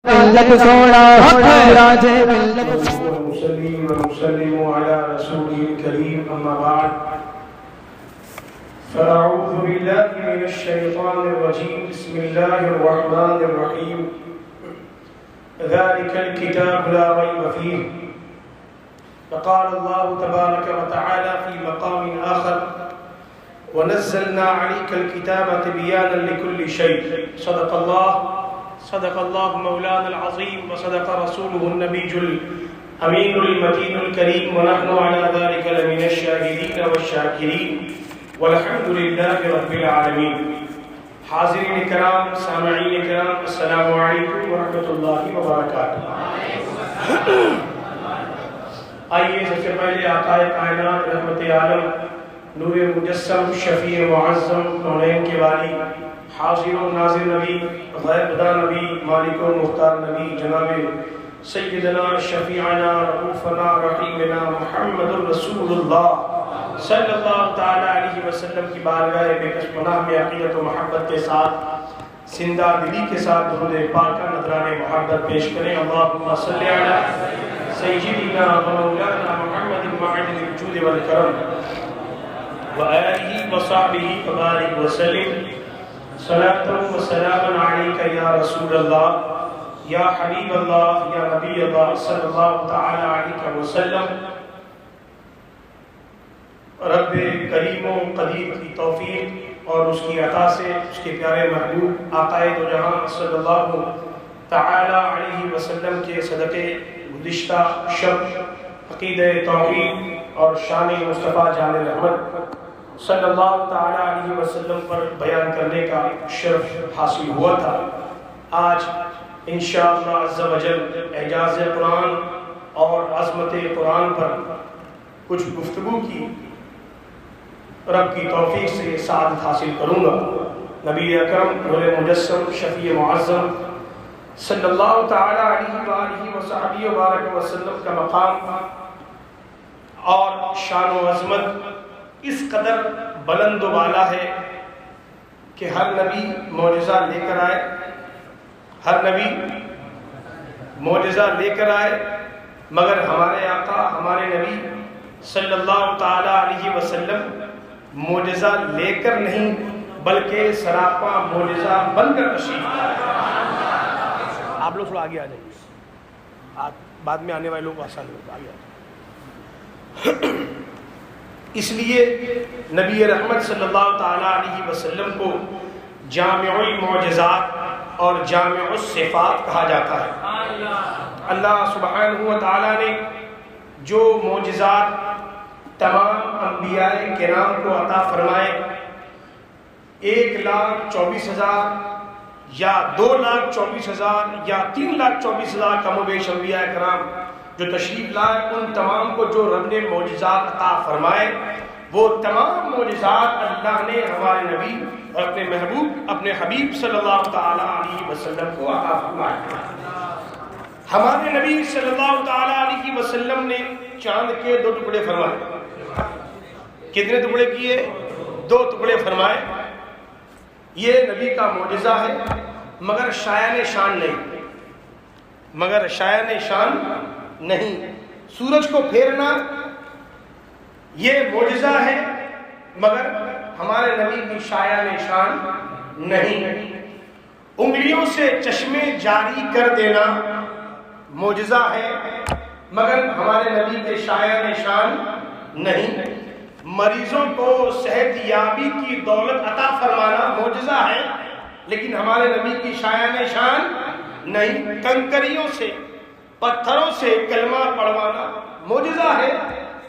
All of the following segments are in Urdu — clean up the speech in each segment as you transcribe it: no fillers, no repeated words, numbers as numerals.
ملت سونا راجے ملت وسلم على رسوله الكريم أما بعد فأعوذ بالله من الشيطان الرجيم بسم الله الرحمن الرحيم ذلك الكتاب لا ريب فيه فقال الله تبارك وتعالى في مقام آخر ونزلنا عليك الكتاب تبيانا لكل شيء صدق الله مولانا العظيم وصدق رسوله النبي الأمين المتين الكريم ونحن على ذلك لمن الشاهدين والشاكرين والحمد لله رب العالمين. حاضرین کرام، سامعین کرام، السلام علیکم ورحمۃ اللہ وبرکاتہ. آئیے سب سے پہلے آقا کائنات رحمت عالم نور مجسم شفیع معظم کونین کے والی حاضر و ناظر نبی غیب خدا نبی مالک و مختار نبی جناب سیدنا شفیعنا رؤوفنا رحیمنا محمد رسول اللہ صلی اللہ تعالی علیہ وسلم کی بارگاہ بے کش پناہ میں عقیدت و محبت کے ساتھ زندہ دلی کے ساتھ درود پاک کا نذرانِ محبت پیش کریں. اللہم صلی علی سیدنا و مولانا محمد معدن الجود والکرم وآلہ وصحبہ وبارک وسلم. صلاة و سلام علیکہ یا رسول اللہ یا حبیب اللہ یا نبی اللہ صلی اللہ تعالی علیہ وسلم. رب کریم و قدیر کی توفیق اور اس کی عطا سے اس کے پیارے محبوب آقائے دو جہاں صلی اللہ تعالی علیہ وسلم کے صدقے گزشتہ شب عقیدہ توحید اور شان مصطفیٰ جان رحمت صلی اللہ تعالی علیہ وسلم پر بیان کرنے کا شرف حاصل ہوا تھا. آج انشاءاللہ عز و جل اعجاز قرآن اور عظمت قرآن پر کچھ گفتگو کی رب کی توفیق سے سعادت حاصل کروں گا. نبی اکرم نور مجسم شفیع معظم صلی اللہ تعالی علیہ وآلہ وصحبہ وبارک وسلم کا مقام اور شان و عظمت اس قدر بلند و بالا ہے کہ ہر نبی معجزہ لے کر آئے، ہر نبی معجزہ لے کر آئے، مگر ہمارے آقا ہمارے نبی صلی اللہ تعالی علیہ وسلم معجزہ لے کر نہیں بلکہ سراپا معجزہ بن کر تشریف لائے. آپ لوگ تھوڑا آگے آ جائیں، بعد میں آنے والے لوگ آسان ہوگا، آگے آ جائیں. اس لیے نبی رحمت صلی اللہ تعالی علیہ وسلم کو جامع المعجزات اور جامع الصفات کہا جاتا ہے. اللہ سبحانہ و تعالی نے جو معجزات تمام انبیاء کرام کو عطا فرمائے، 1,24,000 یا 2,24,000 یا 3,24,000 کم و بیش انبیاء کرام جو تشریف لائے، ان تمام کو جو رب نے معجزات عطا فرمائے وہ تمام معجزات اللہ نے ہمارے نبی اور اپنے محبوب اپنے حبیب صلی اللہ تعالی علیہ وسلم کو عطا فرمائے. ہمارے نبی صلی اللہ تعالی علیہ وسلم نے چاند کے 2 ٹکڑے فرمائے. کتنے ٹکڑے کیے؟ 2 ٹکڑے فرمائے. یہ نبی کا معجزہ ہے، مگر شایان شان نہیں، مگر شایان شان نہیں. سورج کو پھیرنا یہ معجزہ ہے، مگر ہمارے نبی کی شایان شان نہیں. انگلیوں سے چشمے جاری کر دینا معجزہ ہے، مگر ہمارے نبی کے شایان شان نہیں. مریضوں کو صحت یابی کی دولت عطا فرمانا معجزہ ہے، لیکن ہمارے نبی کی شایان شان نہیں. کنکریوں سے پتھروں سے کلمہ پڑھوانا معجزہ ہے،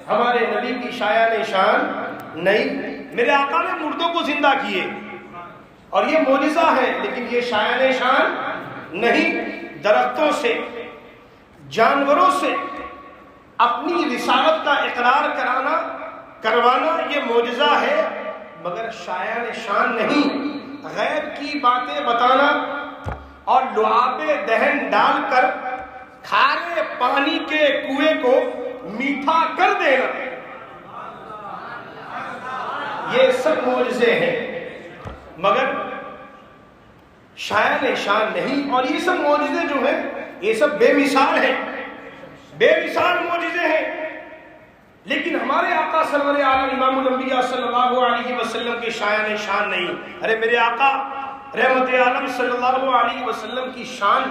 ہمارے نبی کی شایان شان نہیں. میرے آقا نے مردوں کو زندہ کیے اور یہ معجزہ ہے، لیکن یہ شایان شان نہیں. درختوں سے جانوروں سے اپنی رسالت کا اقرار کروانا یہ معجزہ ہے، مگر شایان شان نہیں. غیب کی باتیں بتانا اور لعاب دہن ڈال کر کھارے پانی کے کنویں کو میٹھا کر دینا، یہ سب معجزے ہیں، مگر شایان شان نہیں. اور یہ سب معجزے جو ہیں یہ سب بے مثال ہیں، بے مثال معجزے ہیں، لیکن ہمارے آقا سرور عالم امام الانبیاء صلی اللہ علیہ وسلم کے شایان شان نہیں۔ ارے میرے آقا رحمت عالم صلی اللہ علیہ وسلم کی شان،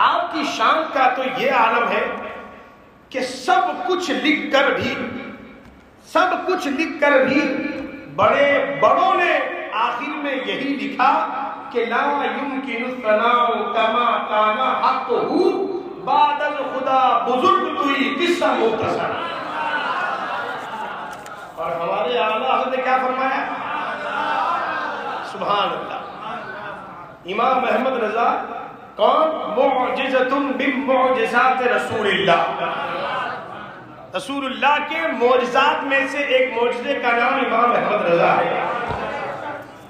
آپ کی شان کا تو یہ عالم ہے کہ سب کچھ لکھ کر بھی بڑے بڑوں نے آخر میں یہی لکھا کہ لا يمكن الثناء كما كان حقه بعد خدا بزرگ کوئی قصہ مختصر۔ اور ہمارے اعلیٰ حضرت نے کیا فرمایا؟ سبحان اللہ۔ امام محمد رضا کون؟ معجزۃ من معجزات رسول اللہ، رسول اللہ کے معجزات میں سے ایک معجزے کا نام امام محمد رضا ہے۔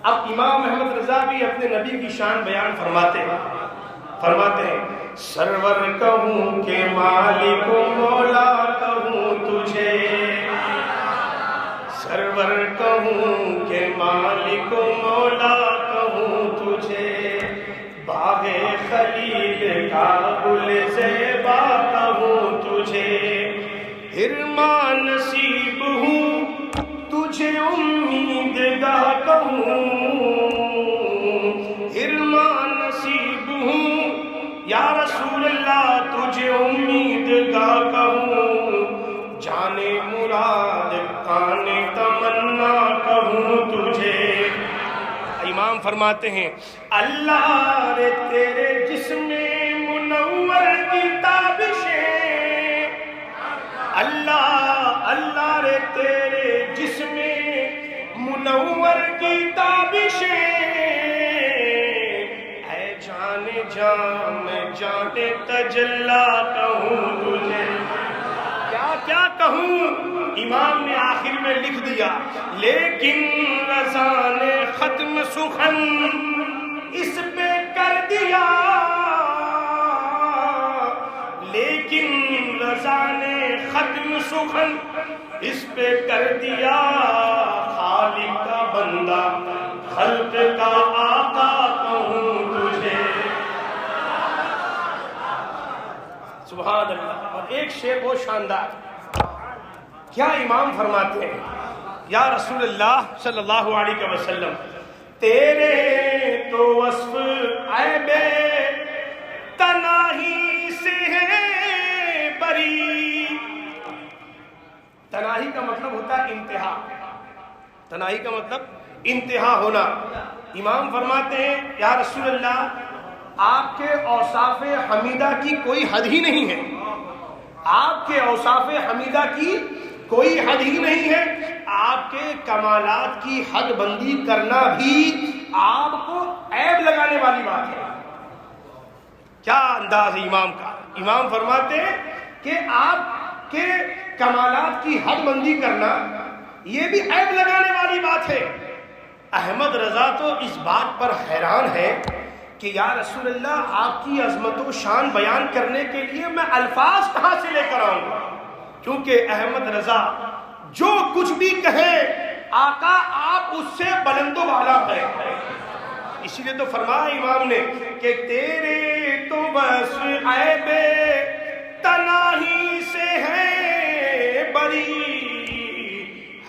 اب امام محمد رضا بھی اپنے نبی کی شان بیان فرماتے ہیں سرور کہوں کہ مالک و مولا کہوں تجھے، سرور کہوں کہ مالک و مولا کہوں تجھے، باغ خلیل کا گل زیبا کہوں تجھے، حرمان نصیب ہوں تجھے امیدگاہ کہوں، حرمان نصیب ہوں یا رسول اللہ تجھے امیدگاہ کہوں، جانے مراد کانے تمنا کہوں تجھے۔ امام فرماتے ہیں اللہ رے تیرے جسم منور کی تابشیں، اللہ رے تیرے جسم منور کی تابشیں، اے جانے جام جانے تجلا کہوں تجھے، کیا کہوں؟ امام نے آخر میں لکھ دیا لیکن رضا نے ختم سخن اس پہ کر دیا، لیکن رضا نے ختم سخن اس پہ کر دیا، خالق کا بندہ خلق کا آقا کہوں تجھے۔ سبحان اللہ۔ اور ایک شعر بہت شاندار، کیا امام فرماتے ہیں یا رسول اللہ صلی اللہ علیہ وسلم، تیرے تو وصف عیب تناہی سے ہے بری، تناہی کا مطلب ہوتا ہے انتہا، تناہی کا مطلب انتہا ہونا۔ امام فرماتے ہیں یا رسول اللہ آپ کے اوصاف حمیدہ کی کوئی حد ہی نہیں ہے، آپ کے اوصاف حمیدہ کی کوئی حد ہی نہیں ہے، آپ کے کمالات کی حد بندی کرنا بھی آپ کو عیب لگانے والی بات ہے۔ کیا انداز ہے امام کا؟ امام فرماتے ہیں کہ آپ کے کمالات کی حد بندی کرنا یہ بھی عیب لگانے والی بات ہے۔ احمد رضا تو اس بات پر حیران ہے کہ یا رسول اللہ آپ کی عظمت و شان بیان کرنے کے لیے میں الفاظ کہاں سے لے کر آؤں گا، کیونکہ احمد رضا جو کچھ بھی کہے آقا آپ اس سے بلند و بالا ہے۔ اسی لیے تو فرمایا امام نے کہ تیرے تو بس عیب تناہی سے ہے بری،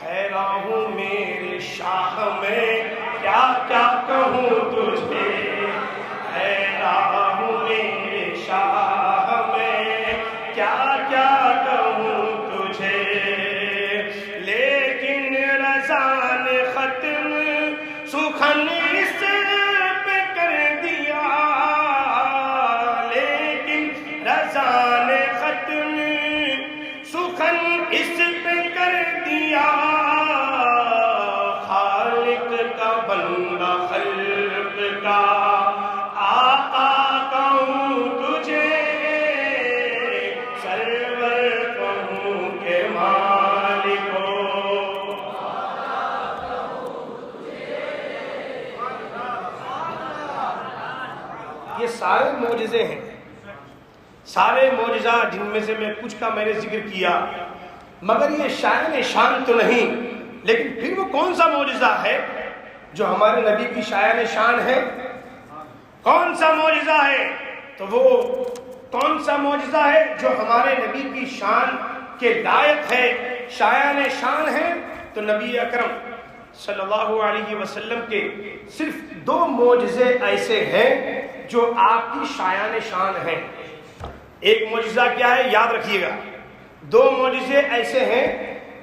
حیران ہوں میرے شاہ میں کیا کیا کہوں تجھے، حیران ہوں میرے شاہ میں کیا کیا کہوں تجھے، لیکن رضا نے ختم سخن اس پہ کر دیا، لیکن رضا نے ختم سخن اس پہ کر دیا، خالق کا بندہ خلق کا آقا کہوں تجھے، سرور کہوں کہ مالک یہ سارے معجزے ہیں، سارے معجزات جن میں سے میں کچھ کا میں نے ذکر کیا، مگر یہ شایان شان تو نہیں، لیکن پھر وہ کون سا معجزہ ہے جو ہمارے نبی کی شایان شان ہے؟ کون سا معجزہ ہے؟ تو وہ کون سا معجزہ ہے جو ہمارے نبی کی شان کے لائق ہے، شایان شان ہے؟ تو نبی اکرم صلی اللہ علیہ وسلم کے صرف 2 معجزے ایسے ہیں جو آپ کی شایان شان ہیں۔ ایک معجزہ کیا ہے؟ یاد رکھیے گا، 2 معجزے ایسے ہیں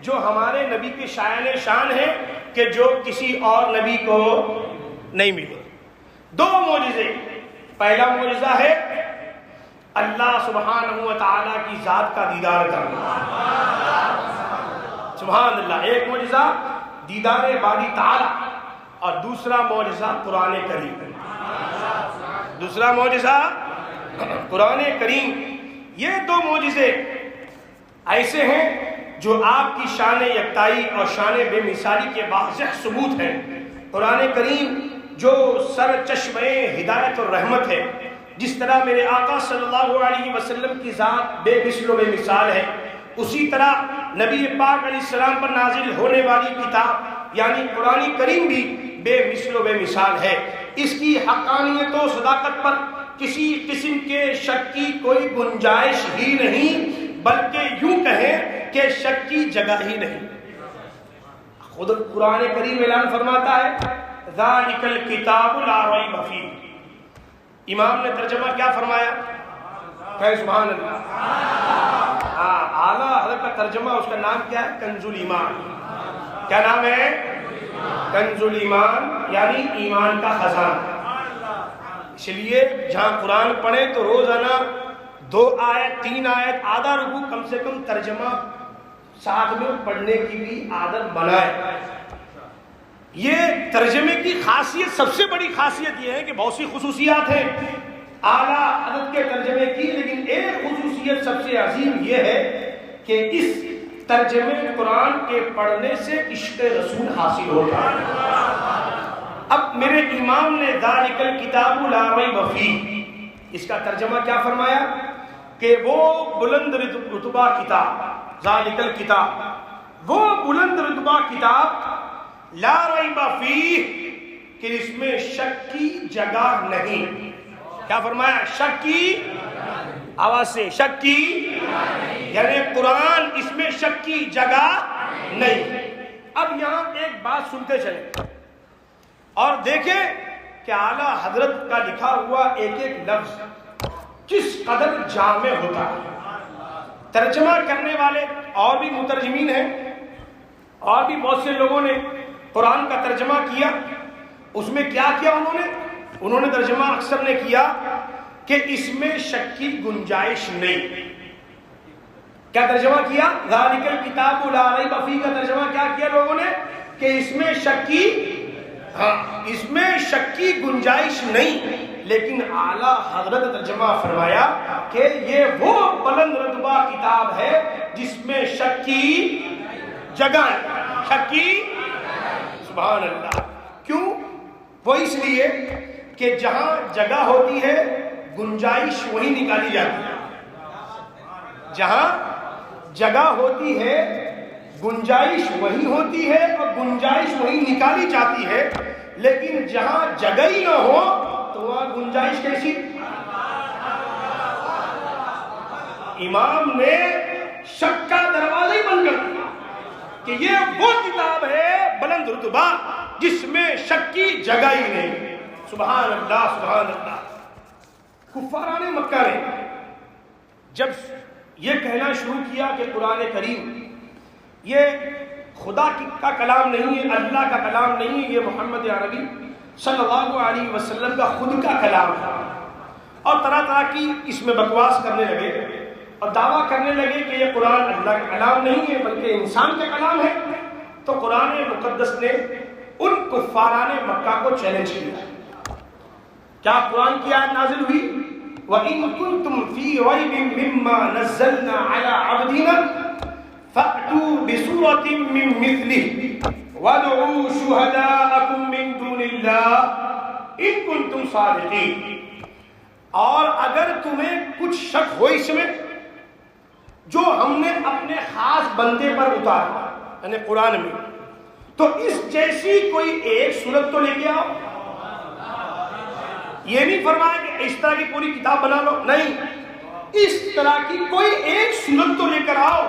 جو ہمارے نبی کے شایان شان ہیں کہ جو کسی اور نبی کو نہیں ملے۔ 2 معجزے، پہلا معجزہ ہے اللہ سبحانہ و تعالیٰ کی ذات کا دیدار کرنا، سبحان اللہ، ایک معجزہ دیدار باری تعالیٰ، اور دوسرا معجزہ قرآن کریم، دوسرا معجزہ قرآن کریم۔ یہ 2 معجزے ایسے ہیں جو آپ کی شان یکتائی اور شان بے مثالی کے واضح ثبوت ہیں۔ قرآن کریم جو سر چشمے ہدایت اور رحمت ہے، جس طرح میرے آقا صلی اللہ علیہ وسلم کی ذات بے مثل و بے مثال ہے، اسی طرح نبی پاک علیہ السلام پر نازل ہونے والی کتاب یعنی قرآن کریم بھی بے مثل و بے مثال ہے۔ اس کی حقانیت و صداقت پر کسی قسم کے شک کی کوئی گنجائش ہی نہیں، بلکہ یوں کہیں کہ شک کی جگہ ہی نہیں۔ خود قرآن کریم اعلان فرماتا ہے ذالک الکتاب لا ریب فیہ۔ امام نے ترجمہ کیا فرمایا؟ کہ سبحان اللہ، اعلیٰ حضرت کا ترجمہ، اس کا نام کیا ہے؟ کنز الایمان۔ کیا نام ہے؟ کنز الایمان، یعنی ایمان کا خزانہ۔ اس لیے جہاں قرآن پڑھے تو روزانہ 2 آیت 3 آیت آدھا رکوع کم سے کم ترجمہ ساتھ میں پڑھنے کی بھی عادت بنائے۔ یہ ترجمے کی خاصیت، سب سے بڑی خاصیت یہ ہے کہ بہت سی خصوصیات ہیں اعلیٰ حضرت کے ترجمے کی، لیکن ایک خصوصیت سب سے عظیم یہ ہے کہ اس ترجمے قرآن کے پڑھنے سے عشق رسول حاصل ہوتا ہے۔ اب میرے امام نے ذالک الکتاب لا ریب فیہ، اس کا ترجمہ کیا فرمایا کہ وہ بلند رتبہ کتاب، ذالک الکتاب، وہ بلند رتبہ کتاب، لا ریب فیہ، کہ اس میں شک کی جگہ نہیں۔ کیا فرمایا؟ شک کی، آواز سے، شک کی، یعنی قرآن اس میں شک کی جگہ نہیں۔ اب یہاں ایک بات سنتے چلیں اور دیکھیں کہ اعلیٰ حضرت کا لکھا ہوا ایک ایک لفظ کس قدر جامع ہوتا ہے۔ ترجمہ کرنے والے اور بھی مترجمین ہیں، اور بھی بہت سے لوگوں نے قرآن کا ترجمہ کیا۔ اس میں کیا کیا انہوں نے ترجمہ اکثر نے کیا کہ اس میں شک کی گنجائش نہیں۔ کیا ترجمہ کیا؟ ذالک الکتاب لا ریب فیہ کا ترجمہ کیا کیا لوگوں نے کہ اس میں شک کی، اس میں شک کی گنجائش نہیں۔ لیکن اعلیٰ حضرت ترجمہ فرمایا کہ یہ وہ بلند رتبہ کتاب ہے جس میں شک کی جگہ ہے، شک کی، سبحان اللہ۔ کیوں؟ وہ اس لیے کہ جہاں جگہ ہوتی ہے گنجائش وہی نکالی جاتی ہے، جہاں جگہ ہوتی ہے گنجائش وہی ہوتی ہے اور گنجائش وہی نکالی جاتی ہے، لیکن جہاں جگہ ہی نہ ہو تو وہاں گنجائش کیسی؟ امام نے شک کا دروازہ ہی بند کر دیا کہ یہ وہ کتاب ہے بلند رتبہ جس میں شک کی جگہ ہی نہیں۔ سبحان اللہ، سبحان اللہ۔ کفاران مکہ نے جب یہ کہنا شروع کیا کہ قرآن کریم یہ خدا کا کلام نہیں ہے، اللہ کا کلام نہیں ہے، یہ محمد عربی صلی اللہ علیہ وسلم کا خود کا کلام ہے، اور طرح طرح کی اس میں بکواس کرنے لگے اور دعویٰ کرنے لگے کہ یہ قرآن اللہ کا کلام نہیں ہے بلکہ انسان کا کلام ہے، تو قرآن مقدس نے ان کفاران مکہ کو چیلنج کیا۔ کیا قرآن کی آیت نازل ہوئی؟ وَإِن كُنتُمْ فِي رَيْبٍ مِّمَّا نَزَّلْنَا عَلَىٰ عَبْدِنَا فَأْتُوا بِسُورَةٍ مِّن مِّثْلِهِ وَادْعُوا شُهَدَاءَكُم مِّن دُونِ اللَّهِ إِن كُنتُمْ صَادِقِينَ۔ اور اگر تمہیں کچھ شک ہو اس میں جو ہم نے اپنے خاص بندے پر اتارا یعنی قرآن میں، تو اس جیسی کوئی ایک سورت تو لے کے آؤ۔ یہ نہیں فرمایا کہ اس طرح کی پوری کتاب بنا لو، نہیں، اس طرح کی کوئی ایک صورت تو لے کر آؤ۔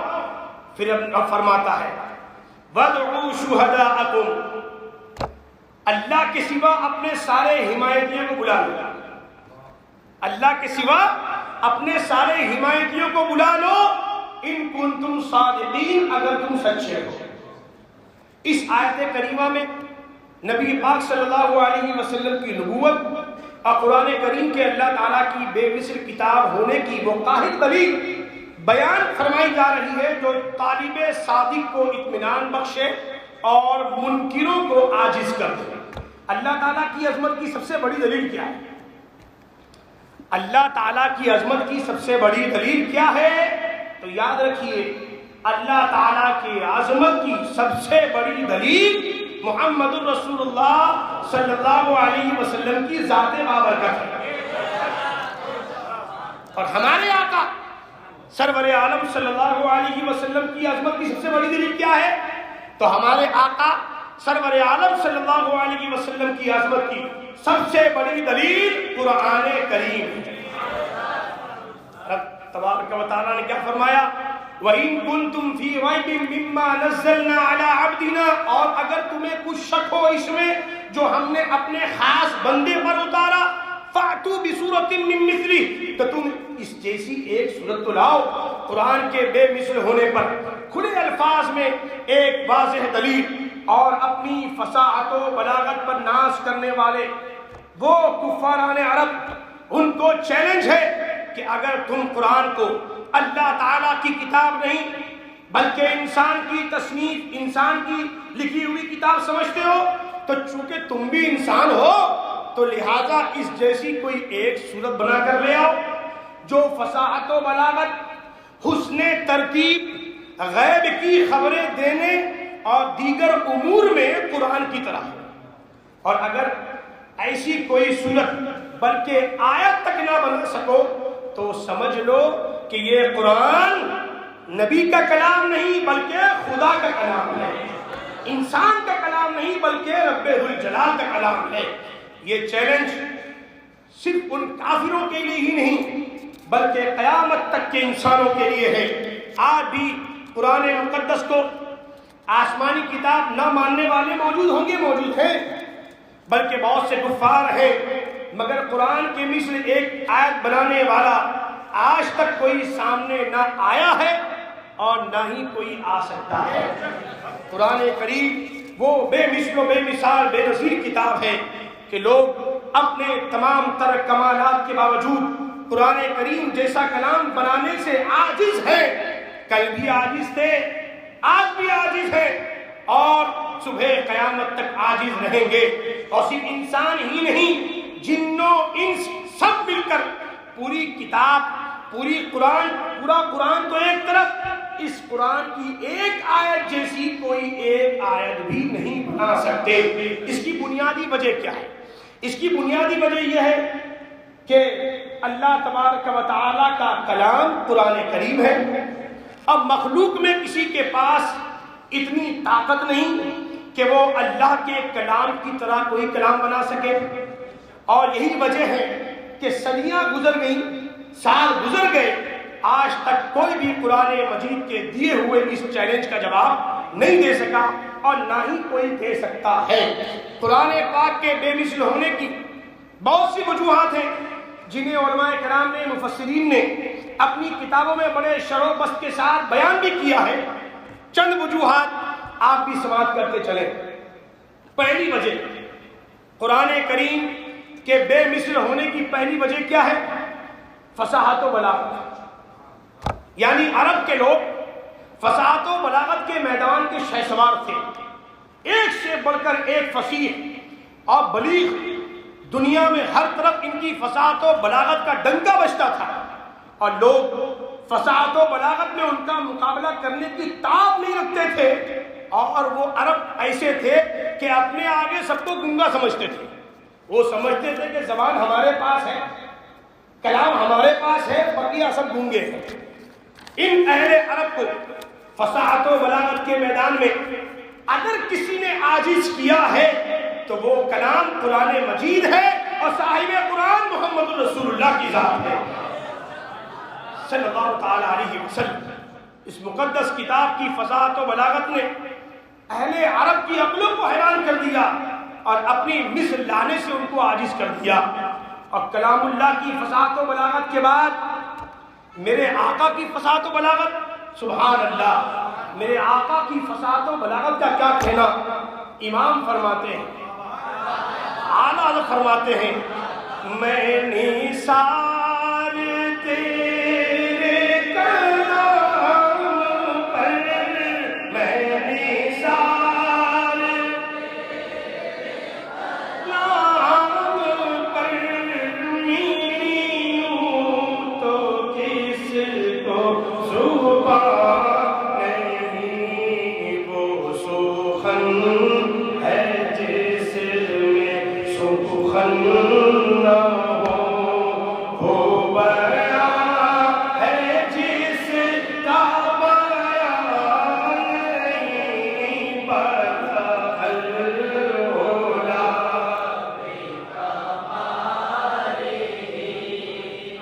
پھر اب فرماتا ہے وَادْعُوا شُهَدَاءَكُمْ، اللہ کے سوا اپنے سارے حمایتیوں کو بلا لو، اللہ کے سوا اپنے سارے حمایتیوں کو بلا لو، ان کنتم صادقین، اگر تم سچے ہو۔ اس آیت کریمہ میں نبی پاک صلی اللہ علیہ وسلم کی نبوت اور قرآن کریم کے اللہ تعالیٰ کی بے مثل کتاب ہونے کی وہ قاہر دلیل بیان فرمائی جا رہی ہے، جو طالب صادق کو اطمینان بخشے اور منکروں کو عاجز کر دے۔ اللہ تعالیٰ کی عظمت کی سب سے بڑی دلیل کیا ہے؟ اللہ تعالیٰ کی عظمت کی سب سے بڑی دلیل کیا ہے؟ تو یاد رکھیے، اللہ تعالیٰ کی عظمت کی سب سے بڑی دلیل محمد الرسول اللہ صلی اللہ علیہ وسلم کی ذات بابرکت ہے۔ اور ہمارے آقا سرور عالم صلی اللہ علیہ وسلم کی عظمت کی سب سے بڑی دلیل کیا ہے؟ تو ہمارے آقا سرور عالم صلی اللہ علیہ وسلم کی عظمت کی سب سے بڑی دلیل قرآن کریم ہے۔ رب تبارک و تعالیٰ نے کیا فرمایا؟ وَإِن كُنتُمْ فِي رَيْبٍ مِّمَّا نَزَّلْنَا عَلَىٰ عَبْدِنَا، اور اگر تمہیں کچھ شک ہو اس میں جو ہم نے اپنے خاص بندے پر اتارا، فَأْتُوا بِسُورَةٍ مِّن مِّثْلِهِ، تو تم اس جیسی ایک صورت تو لاؤ۔ قرآن کے بے مثل ہونے پر کھلے الفاظ میں ایک واضح دلیل، اور اپنی فصاحت و بلاغت پر ناز کرنے والے وہ کفاران عرب، ان کو چیلنج ہے کہ اگر تم قرآن کو اللہ تعالیٰ کی کتاب نہیں بلکہ انسان کی تصنیف، انسان کی لکھی ہوئی کتاب سمجھتے ہو، تو چونکہ تم بھی انسان ہو تو لہٰذا اس جیسی کوئی ایک صورت بنا کر لے آؤ جو فصاحت و بلاغت، حسن ترتیب، غیب کی خبریں دینے اور دیگر امور میں قرآن کی طرح ہے۔ اور اگر ایسی کوئی صورت بلکہ آیت تک نہ بنا سکو تو سمجھ لو کہ یہ قرآن نبی کا کلام نہیں بلکہ خدا کا کلام ہے، انسان کا کلام نہیں بلکہ رب ذوالجلال کا کلام ہے۔ یہ چیلنج صرف ان کافروں کے لیے ہی نہیں بلکہ قیامت تک کے انسانوں کے لیے ہے۔ آج بھی قرآن مقدس کو آسمانی کتاب نہ ماننے والے موجود ہوں گے، موجود ہیں، بلکہ بہت سے کفار ہیں، مگر قرآن کے مثل ایک آیت بنانے والا آج تک کوئی سامنے نہ آیا ہے اور نہ ہی کوئی آ سکتا ہے۔ قرآن کریم وہ بے مثل و بے مثال بے نظیر کتاب ہے کہ لوگ اپنے تمام تر کمالات کے باوجود قرآن کریم جیسا کلام بنانے سے عاجز ہیں۔ کل بھی عاجز تھے، آج بھی عاجز ہیں، اور صبح قیامت تک عاجز رہیں گے۔ اور صرف انسان ہی نہیں، جنوں انس سب مل کر پوری کتاب، پورا قرآن تو ایک طرف، اس قرآن کی ایک آیت جیسی کوئی ایک آیت بھی نہیں بنا سکتے۔ اس کی بنیادی وجہ کیا ہے؟ اس کی بنیادی وجہ یہ ہے کہ اللہ تبارک و تعالیٰ کا کلام قرآن کریم ہے۔ اب مخلوق میں کسی کے پاس اتنی طاقت نہیں کہ وہ اللہ کے کلام کی طرح کوئی کلام بنا سکے، اور یہی وجہ ہے کہ صدیاں گزر گئیں، سال گزر گئے، آج تک کوئی بھی قرآن مجید کے دیے ہوئے اس چیلنج کا جواب نہیں دے سکا اور نہ ہی کوئی دے سکتا ہے۔ قرآن پاک کے بے مثل ہونے کی بہت سی وجوہات ہیں جنہیں علماء کرام نے، مفسرین نے اپنی کتابوں میں بڑے شرح و بسط کے ساتھ بیان بھی کیا ہے۔ چند وجوہات آپ بھی سماعت کرتے چلیں۔ پہلی وجہ، قرآن کریم کے بے مثل ہونے کی پہلی وجہ کیا ہے؟ فصاحت و بلاغت، یعنی عرب کے لوگ فصاحت و بلاغت کے میدان کے شہسوار تھے، ایک سے بڑھ کر ایک فصیح اور بلیغ، دنیا میں ہر طرف ان کی فصاحت و بلاغت کا ڈنکا بجتا تھا، اور لوگ فصاحت و بلاغت میں ان کا مقابلہ کرنے کی طاقت نہیں رکھتے تھے، اور وہ عرب ایسے تھے کہ اپنے آگے سب کو گنگا سمجھتے تھے۔ وہ سمجھتے تھے کہ زبان ہمارے پاس ہے، کلام ہمارے پاس ہے، بقیہ سب گونگے ہیں۔ ان اہل عرب کو فصاحت و بلاغت کے میدان میں اگر کسی نے عاجز کیا ہے تو وہ کلام قرآن مجید ہے، اور صاحب قرآن محمد رسول اللہ کی ذات ہے صلی اللہ تعالی علیہ وسلم۔ اس مقدس کتاب کی فصاحت و بلاغت نے اہل عرب کی عقلوں کو حیران کر دیا اور اپنی مثل لانے سے ان کو عاجز کر دیا۔ اور کلام اللہ کی فصاحت و بلاغت کے بعد میرے آقا کی فصاحت و بلاغت، سبحان اللہ، میرے آقا کی فصاحت و بلاغت کا کیا کہنا۔ امام فرماتے ہیں، اعلیٰ فرماتے ہیں، میں نثار تیرے کلام پر، میں نثار کلام پر، میری ہوں تو کس کو زبان نہیں، وہ سخن ہے جس میں سخن نہ ہو بیان ہے جس کا بیان نہیں، بدل ہولا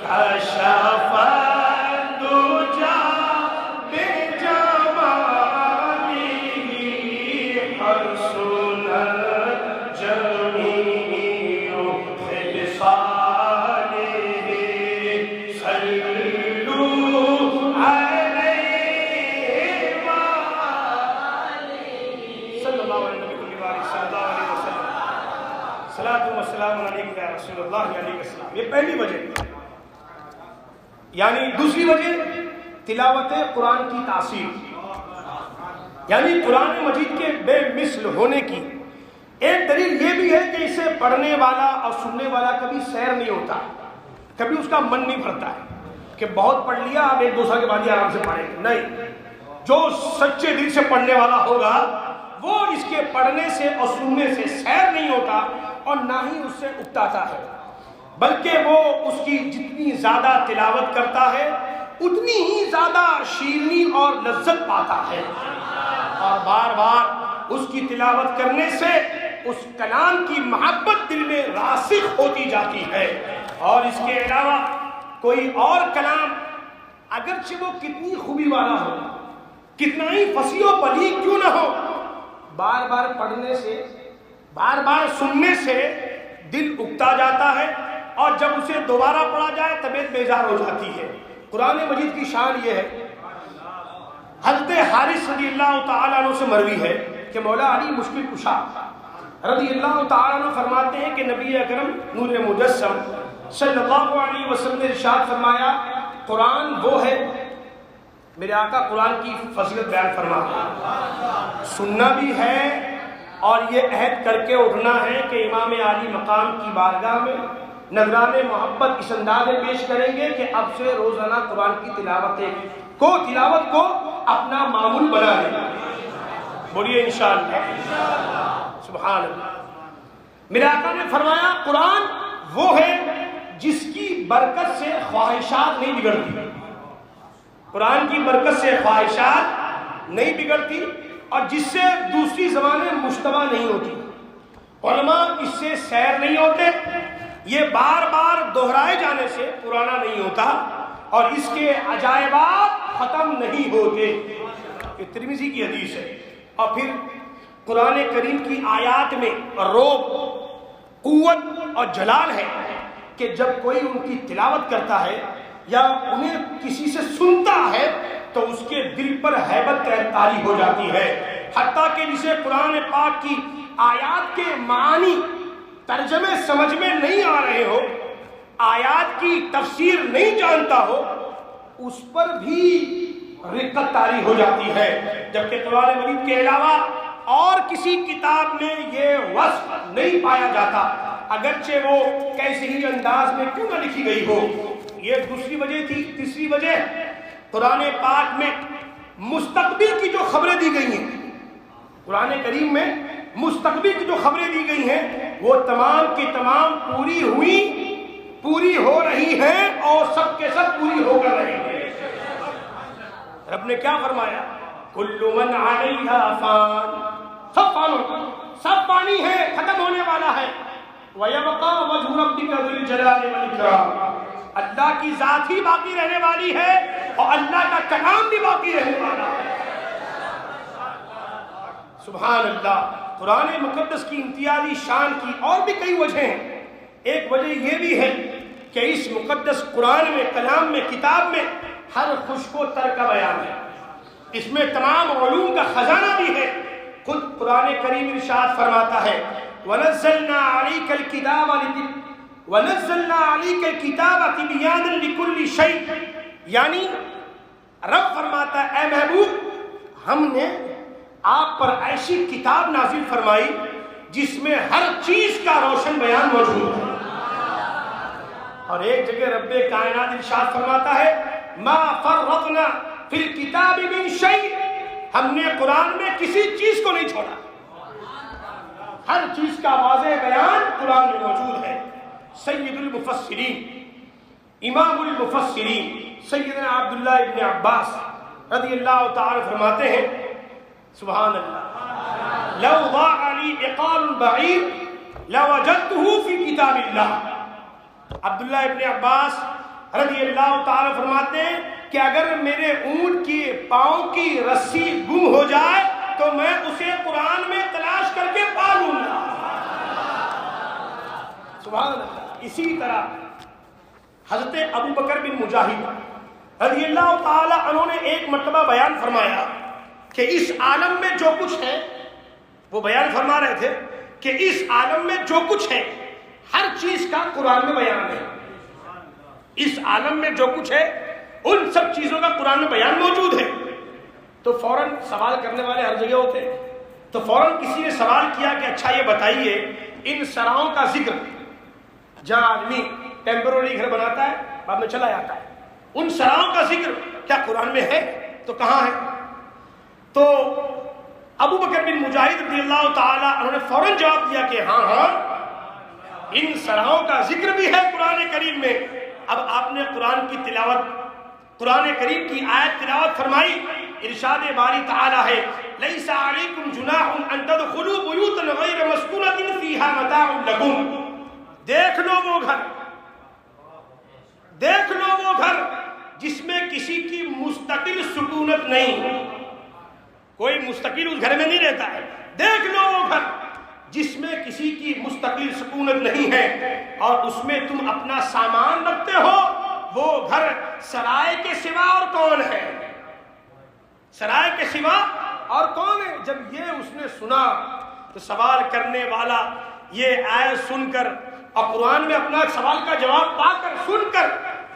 کشف الدجى بجماله حسنت جميع خصاله، صلوا عليه صلی اللہ علیہ وسلم، صلاۃ و سلام علیک یا رسول اللہ علیہ السلام۔ یہ پہلی وجہ، یعنی دوسری وجہ تلاوت قرآن کی تاثیر، یعنی قرآن مجید کے بے مثل ہونے کی ایک دلیل یہ بھی ہے کہ اسے پڑھنے والا اور سننے والا کبھی سیر نہیں ہوتا، کبھی اس کا من نہیں بھرتا ہے کہ بہت پڑھ لیا اب ایک دو سال کے بعد ہی آرام سے پڑھیں گے، نہیں، جو سچے دل سے پڑھنے والا ہوگا وہ اس کے پڑھنے سے اور سننے سے سیر نہیں ہوتا اور نہ ہی اس سے اکتاتا ہے، بلکہ وہ اس کی جتنی زیادہ تلاوت کرتا ہے اتنی ہی زیادہ شیرینی اور لذت پاتا ہے، اور بار بار اس کی تلاوت کرنے سے اس کلام کی محبت دل میں راسخ ہوتی جاتی ہے۔ اور اس کے علاوہ کوئی اور کلام اگرچہ وہ کتنی خوبی والا ہو، کتنا ہی فصیح و بلیغ کیوں نہ ہو، بار بار پڑھنے سے، بار بار سننے سے دل اکتا جاتا ہے، اور جب اسے دوبارہ پڑھا جائے طبیعت بیزار ہو جاتی ہے۔ قرآن مجید کی شان یہ ہے، حضرت حارث رضی اللہ تعالیٰ عنہ سے مروی ہے کہ مولا علی مشکل کشا رضی اللہ تعالیٰ عنہ فرماتے ہیں کہ نبی اکرم نور مجسم صلی اللہ علیہ وسلم نے ارشاد فرمایا، قرآن وہ ہے، میرے آقا قرآن کی فضیلت بیان فرماتے ہیں، سننا بھی ہے اور یہ عہد کر کے اٹھنا ہے کہ امام عالی مقام کی بارگاہ میں نذران محبت اس انداز میں پیش کریں گے کہ اب سے روزانہ قرآن کی تلاوت کو اپنا معمول بنا لیں۔ بولیے انشاءاللہ، سبحان اللہ۔ میرے آقا نے فرمایا قرآن وہ ہے جس کی برکت سے خواہشات نہیں بگڑتی، قرآن کی برکت سے خواہشات نہیں بگڑتی، اور جس سے دوسری زبانیں مشتبہ نہیں ہوتی، علماء اس سے سیر نہیں ہوتے، یہ بار بار دہرائے جانے سے پرانا نہیں ہوتا، اور اس کے عجائبات ختم نہیں ہوتے۔ یہ ترمذی کی حدیث ہے۔ اور پھر قرآن کریم کی آیات میں رعب، قوت اور جلال ہے کہ جب کوئی ان کی تلاوت کرتا ہے یا انہیں کسی سے سنتا ہے تو اس کے دل پر ہیبت طاری ہو جاتی ہے، حتیٰ کہ جسے قرآن پاک کی آیات کے معانی ترجمے سمجھ میں نہیں آ رہے ہو، آیات کی تفسیر نہیں جانتا ہو، اس پر بھی رقت طاری ہو جاتی ہے، جبکہ قرآن مجید کے علاوہ اور کسی کتاب میں یہ وصف نہیں پایا جاتا، اگرچہ وہ کیسے ہی انداز میں کیوں نہ لکھی گئی ہو۔ یہ دوسری وجہ تھی۔ تیسری وجہ، قرآن پاک میں مستقبل کی جو خبریں دی گئی ہیں، قرآن کریم میں مستقبل کی جو خبریں دی گئی ہیں وہ تمام کی تمام پوری ہوئی، پوری ہو رہی ہیں، اور سب کے سب پوری ہو کر رہی ہیں۔ رب نے کیا فرمایا؟ کل من علیہا فان، سب فان ہوگا، سب پانی ہے، ختم ہونے والا ہے، وَيَبْقَى وَجْهُ رَبِّكَ ذُو الْجَلَالِ وَالْإِكْرَامِ، اللہ کی ذات ہی باقی رہنے والی ہے اور اللہ کا کلام بھی باقی رہنے والا ہے۔ سبحان اللہ۔ قرآن مقدس کی امتیازی شان کی اور بھی کئی وجہ ہیں۔ ایک وجہ یہ بھی ہے کہ اس مقدس قرآن میں، کلام میں، کتاب میں ہر خوشک و تر کا بیان ہے، اس میں تمام علوم کا خزانہ بھی ہے۔ خود قرآن کریم ارشاد فرماتا ہے وَنَزَّلْنَا عَلَيْكَ الْكِتَابَ تِبْيَانًا لِكُلِّ شَيْءٍ، یعنی رب فرماتا ہے اے محبوب ہم نے آپ پر ایسی کتاب نازل فرمائی جس میں ہر چیز کا روشن بیان موجود ہے۔ اور ایک جگہ رب کائنات ارشاد فرماتا ہے ما فرطنا فی الکتاب من شیء، ہم نے قرآن میں کسی چیز کو نہیں چھوڑا، ہر چیز کا واضح بیان قرآن میں موجود ہے۔ سید المفسرین، امام المفسرین سیدنا عبداللہ ابن عباس رضی اللہ تعالی فرماتے ہیں سبحان اللہ لو ضاع لی عقال بعیر لوجدته فی کتاب اللہ۔ عبداللہ ابن عباس رضی اللہ تعالی فرماتے ہیں کہ اگر میرے اونٹ کی پاؤں کی رسی گم ہو جائے تو میں اسے قرآن میں تلاش کر کے پا لوں گا۔ سبحان اللہ۔ اسی طرح حضرت ابو بکر بن مجاہد رضی اللہ تعالی عنہ نے ایک مرتبہ بیان فرمایا کہ اس عالم میں جو کچھ ہے، وہ بیان فرما رہے تھے کہ اس عالم میں جو کچھ ہے ہر چیز کا قرآن میں بیان ہے۔ اس عالم میں جو کچھ ہے ان سب چیزوں کا قرآن میں بیان موجود ہے۔ تو فوراً سوال کرنے والے ہر جگہ ہوتے ہیں، تو فوراً کسی نے سوال کیا کہ اچھا یہ بتائیے ان سراؤں کا ذکر، جہاں آدمی ٹیمپرری گھر بناتا ہے بعد میں چلا جاتا ہے، ان سراؤں کا ذکر کیا قرآن میں ہے؟ تو کہاں ہے؟ تو ابو بکر بن مجاہد رضی اللہ تعالی انہوں نے فوراً جواب دیا کہ ہاں ہاں ان سراؤں کا ذکر بھی ہے قرآن کریم میں۔ اب آپ نے قرآن کی تلاوت، قرآن کریم کی آیت تلاوت فرمائی، ارشاد باری تعالی ہے لیس علیکم جناح ان تدخلوا بیوتا غیر مسکونۃ فیہا متاع لکم۔ دیکھ لو وہ گھر، دیکھ لو وہ گھر جس میں کسی کی مستقل سکونت نہیں، کوئی مستقل اس گھر میں نہیں رہتا ہے، دیکھ لو وہ گھر جس میں کسی کی مستقل سکونت نہیں ہے اور اس میں تم اپنا سامان رکھتے ہو، وہ گھر سرائے کے سوا اور کون ہے؟ سرائے کے سوا اور کون ہے؟ جب یہ اس نے سنا تو سوال کرنے والا یہ آیت سن کر اور قرآن میں اپنا سوال کا جواب پا کر سن کر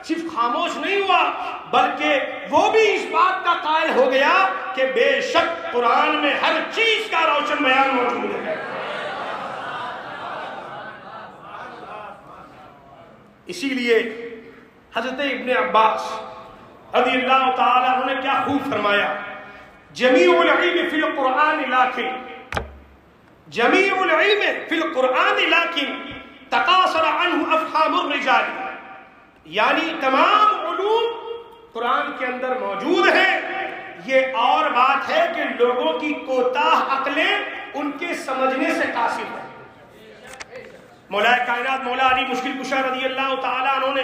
صرف خاموش نہیں ہوا بلکہ وہ بھی اس بات کا قائل ہو گیا کہ بے شک قرآن میں ہر چیز کا روشن بیان موجود ہے۔ اسی لیے حضرت ابن عباس رضی اللہ تعالی عنہ نے کیا خوب فرمایا جمیع العلم فی القرآن لیکن جمیع العلم فی القرآن لیکن تقاصر عنہ افہام الرجال، یعنی تمام علوم قرآن کے اندر موجود ہیں، یہ اور بات ہے کہ لوگوں کی کوتاہ عقلیں ان کے سمجھنے سے قاصر ہیں۔ مولا کائنات مولا علی مشکل کشا رضی اللہ تعالی عنہ نے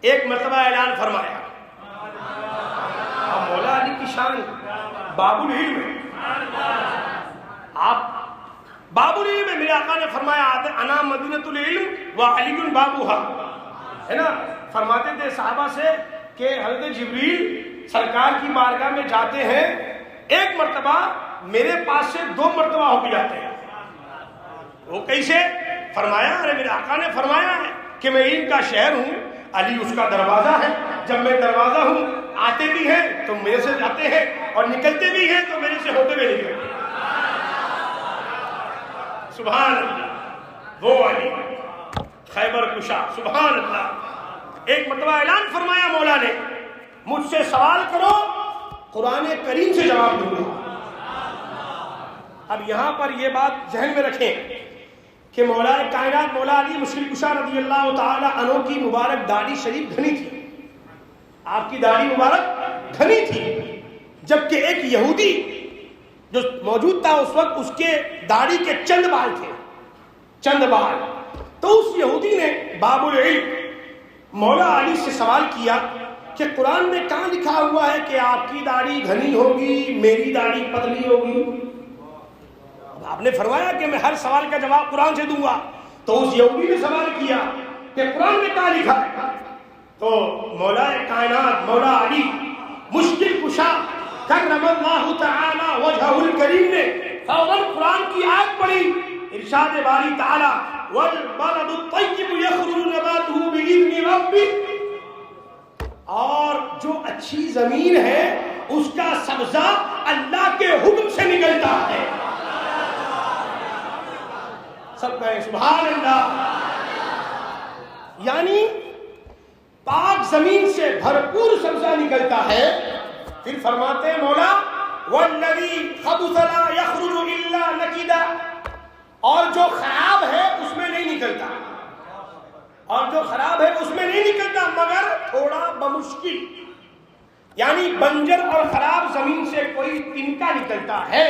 ایک مرتبہ اعلان فرمایا، اب مولا علی کی شان باب العلم ہے، آپ باب العلم ہے، میرے آقا نے فرمایا انا مدینۃ العلم و علی بابوها، ہے نا؟ فرماتے تھے صحابہ سے کہ حضرت جبریل سرکار کی بارگاہ میں جاتے ہیں، ایک مرتبہ میرے پاس سے 2 مرتبہ ہو کے جاتے ہیں۔ وہ کیسے؟ فرمایا ارے میرے آقا نے فرمایا ہے کہ میں علم کا شہر ہوں، علی اس کا دروازہ ہے، جب میں دروازہ ہوں آتے بھی ہیں تو میرے سے جاتے ہیں اور نکلتے بھی ہیں تو میرے سے ہوتے ہوئے نکلتے ہیں۔ سبحان اللہ، وہ علی خیبر کشا، سبحان اللہ۔ ایک مرتبہ اعلان فرمایا مولا نے مجھ سے سوال کرو قرآن کریم سے جواب دوں گا۔ اب یہاں پر یہ بات ذہن میں رکھیں کہ مولا کائنات مولا علی مشکل کشا رضی اللہ تعالی عنہ کی مبارک داڑھی شریف گھنی تھی، آپ کی داڑھی مبارک گھنی تھی، جبکہ ایک یہودی جو موجود تھا اس وقت اس کے داڑھی کے چند بال تھے، چند بار. تو اس یہودی نے باب العلم مولا علی سے سوال کیا کہ قرآن میں کہاں لکھا ہوا ہے کہ آپ کی داڑھی گھنی ہوگی میری داڑھی پتلی ہوگی؟ آپ نے فرمایا کہ میں ہر سوال کا جواب قرآن سے دوں گا. تو اس یہودی نے سوال کیا کہ قرآن میں کہاں لکھا ہے؟ تو مولا کائنات مولا علی مشکل کشا کرم اللہ تعالی وجہہ الکریم نے فوراً قرآن کی آیت پڑھی. ارشاد باری تعالی والبلد الطیب یخرج نباتہ بإذن ربہ، اور جو اچھی زمین ہے اس کا سبزہ اللہ کے حکم سے نکلتا ہے. سب کہیں سبحان اللہ. یعنی پاک زمین سے بھرپور سبزہ نکلتا ہے. پھر فرماتے ہیں مولا والذی خبث لا یخرج الا نکدا، اور جو خراب ہے اس میں نہیں نکلتا، اور جو خراب ہے اس میں نہیں نکلتا مگر تھوڑا بمشکل. یعنی بنجر اور خراب زمین سے کوئی تنکا نکلتا ہے.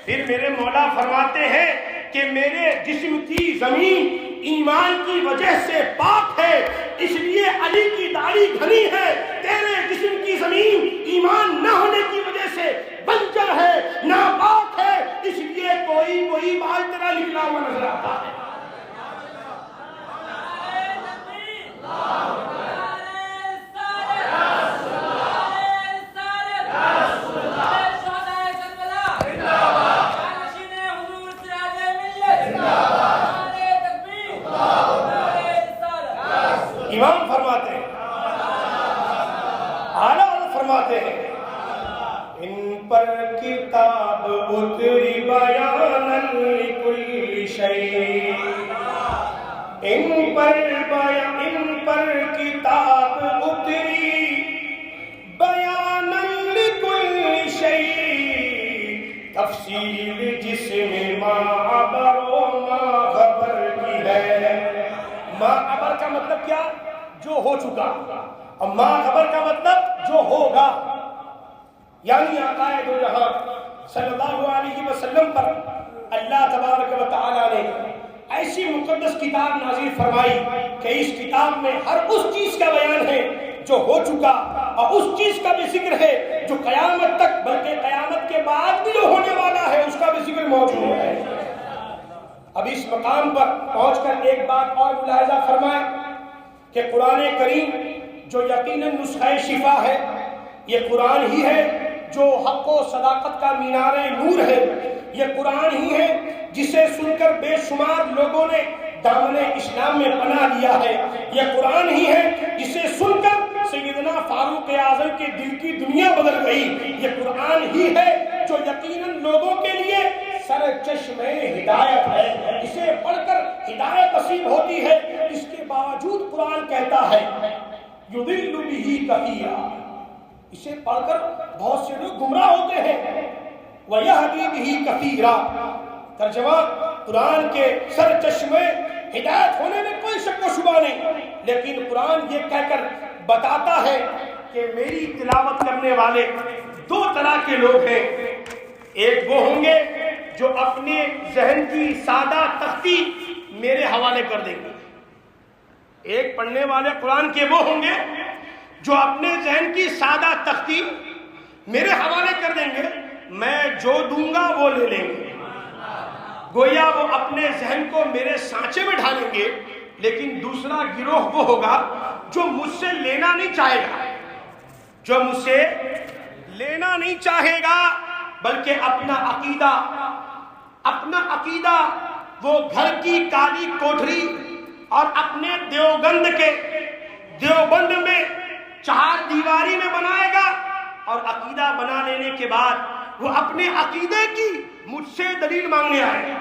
پھر میرے مولا فرماتے ہیں کہ میرے جسم کی زمین ایمان کی وجہ سے پاک ہے، اس لیے علی کی داڑھی گھنی ہے. تیرے جسم کی زمین ایمان نہ ہونے کی وجہ سے بنجر ہے، ناپاک ہے، اس لیے کوئی بال تیرا نکلا ہوا نظر آتا ہے. امام فرماتے ہیں، اعلیٰ فرماتے ہیں ان پر کتاب اتری بیانا لکل شیء، ان پر کتاب اتری بیانا لکل شیء، تفصیل جس میں ما عبر و ما خبر کی ہے. ما خبر کا مطلب کیا؟ جو ہو چکا، اور ما خبر کا مطلب جو ہوگا. یعنی آقا دو جہاں صلی اللہ علیہ وسلم پر اللہ تبارک و تعالی نے ایسی مقدس کتاب نازل فرمائی کہ اس کتاب میں ہر اس چیز کا بیان ہے جو ہو چکا، اور اس چیز کا بھی ذکر ہے جو قیامت تک بلکہ قیامت کے بعد بھی جو ہونے والا ہے اس کا بھی ذکر موجود ہے. اب اس مقام پر پہنچ کر ایک بات اور ملاحظہ فرمائیں کہ قرآن کریم جو یقیناً نسخہ شفا ہے، یہ قرآن ہی ہے جو حق و صداقت کا مینار نور ہے. یہ قرآن ہی ہے جسے سن کر بے شمار لوگوں نے دامن اسلام میں پناہ لیا ہے. یہ قرآن ہی ہے جسے سن کر سیدنا فاروق اعظم کے دل کی دنیا بدل گئی. یہ قرآن ہی ہے جو یقیناً لوگوں کے لیے سر چشم ہدایت ہے. اسے پڑھ کر ہدایت نصیب ہوتی ہے. اس کے باوجود قرآن کہتا ہے یضل بہ کثیرا، اسے پڑھ کر بہت سے لوگ گمراہ ہوتے ہیں. ویہدی بہ کثیرا، ترجمہ قرآن کے سر چشمے ہدایت ہونے میں کوئی شک و شبہ نہیں، لیکن قرآن یہ کہہ کر بتاتا ہے کہ میری تلاوت کرنے والے دو طرح کے لوگ ہیں. ایک وہ ہوں گے جو اپنے ذہن کی سادہ تختی میرے حوالے کر دیں گے. ایک پڑھنے والے قرآن کے وہ ہوں گے جو اپنے ذہن کی سادہ تختی میرے حوالے کر دیں گے، میں جو دوں گا وہ لے لیں گے. گویا وہ اپنے ذہن کو میرے سانچے میں ڈھالیں گے. لیکن دوسرا گروہ وہ ہوگا جو مجھ سے لینا نہیں چاہے گا، جو مجھ سے لینا نہیں چاہے گا، بلکہ اپنا عقیدہ وہ گھر کی کالی کوٹھری اور اپنے دیوبند میں چہار دیواری میں بنائے گا، اور عقیدہ بنا لینے کے بعد وہ اپنے عقیدے کی مجھ سے دلیل مانگنے آئے.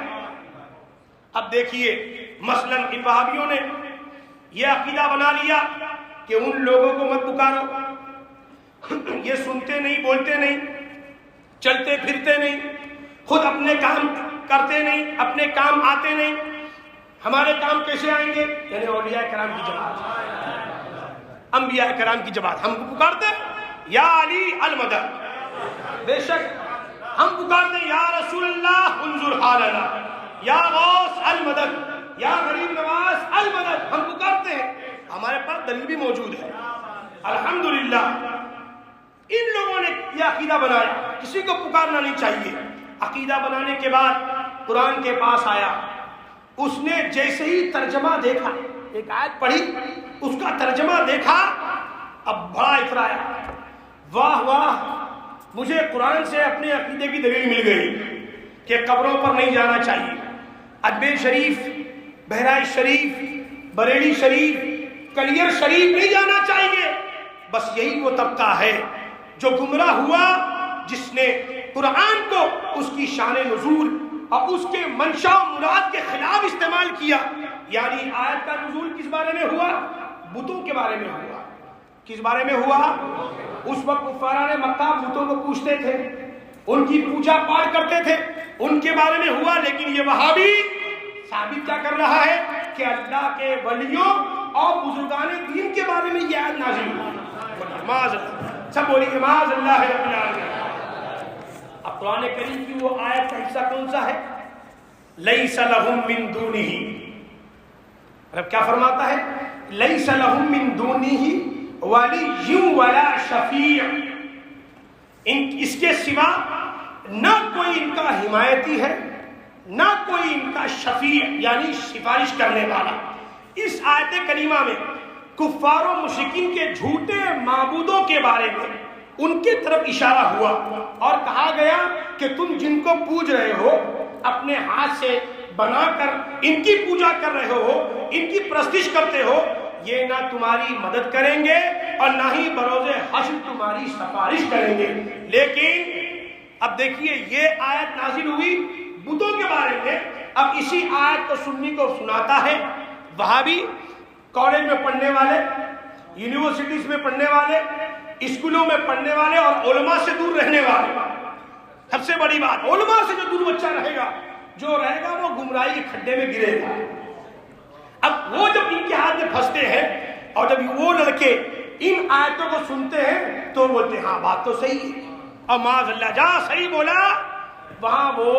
اب دیکھیے مثلا ان وہابیوں نے یہ عقیدہ بنا لیا کہ ان لوگوں کو مت پکارو، یہ سنتے نہیں، بولتے نہیں، چلتے پھرتے نہیں، خود اپنے کام کرتے نہیں، اپنے کام آتے نہیں، ہمارے کام کیسے آئیں گے؟ یعنی اولیاء کرام کی جماعت، انبیاء کرام کی جماعت ہم کو پکارتے ہیں یا علی المدد، بے شک ہم پکارتے ہیں یا رسول اللہ انظر حالنا، یا غوث المدد، یا غریب نواز المدد ہم پکارتے ہیں، ہمارے پاس دلیل بھی موجود ہے الحمدللہ۔ ان لوگوں نے یہ عقیدہ بنایا، کسی کو پکارنا نہیں چاہیے۔ عقیدہ بنانے کے بعد قرآن کے پاس آیا، اس نے جیسے ہی ترجمہ دیکھا، ایک آیت پڑھی، اس کا ترجمہ دیکھا، اب بڑا اترایا، واہ واہ، مجھے قرآن سے اپنے عقیدے کی دلیل مل گئی کہ قبروں پر نہیں جانا چاہیے، اجمیر شریف، بہرائچ شریف، بریلی شریف، کلیر شریف نہیں جانا چاہیے۔ بس یہی وہ طبقہ ہے جو گمراہ ہوا، جس نے قرآن کو اس کی شان نزول اور اس کے منشا و مراد کے خلاف استعمال کیا۔ یعنی آیت کا نزول کس بارے میں ہوا؟ بتوں کے بارے میں ہوا۔ کس بارے میں ہوا؟ اس وقت کفاران مکہ بتوں کو پوجتے تھے، ان کی پوجا پاٹ کرتے تھے، ان کے بارے میں ہوا۔ لیکن یہ وہابی ثابت کیا کر رہا ہے کہ اللہ کے ولیوں اور بزرگان دین کے بارے میں یہ آیت نازل ہوئی۔ معاذ اللہ، سب بولیے معاذ اللہ رب العالمین۔ اب قرآن کریم کی وہ آیت کا حصہ کون سا ہے؟ لیس لہم من دونہ، رب کیا فرماتا ہے؟ لیس لہم من دونہ ولی ولا شفیع، اس کے سوا نہ کوئی ان کا حمایتی ہے، نہ کوئی ان کا شفیع یعنی سفارش کرنے والا۔ اس آیت کریمہ میں کفار و مشرکین کے جھوٹے معبودوں کے بارے میں ان کی طرف اشارہ ہوا اور کہا گیا کہ تم جن کو پوج رہے ہو، اپنے ہاتھ سے بنا کر ان کی پوجا کر رہے ہو، ان کی پرستش کرتے ہو، یہ نہ تمہاری مدد کریں گے اور نہ ہی بروز حشر تمہاری سفارش کریں گے۔ لیکن اب دیکھیے یہ آیت نازل ہوئی بتوں کے بارے میں، اب اسی آیت کو سنی کو سناتا ہے وہابی، کالج میں پڑھنے والے، یونیورسٹیز میں پڑھنے والے، اسکولوں میں پڑھنے والے اور علماء سے دور رہنے والے۔ سب سے بڑی بات، علماء سے جو دور بچہ رہے گا، جو رہے گا وہ گمراہی کے کھڈے میں گرے گا۔ اب وہ جب ان کے ہاتھ میں پھنستے ہیں اور جب وہ لڑکے ان آیتوں کو سنتے ہیں تو بولتے ہیں ہاں بات تو صحیح ہے، اور معاذ اللہ جہاں صحیح بولا وہاں وہ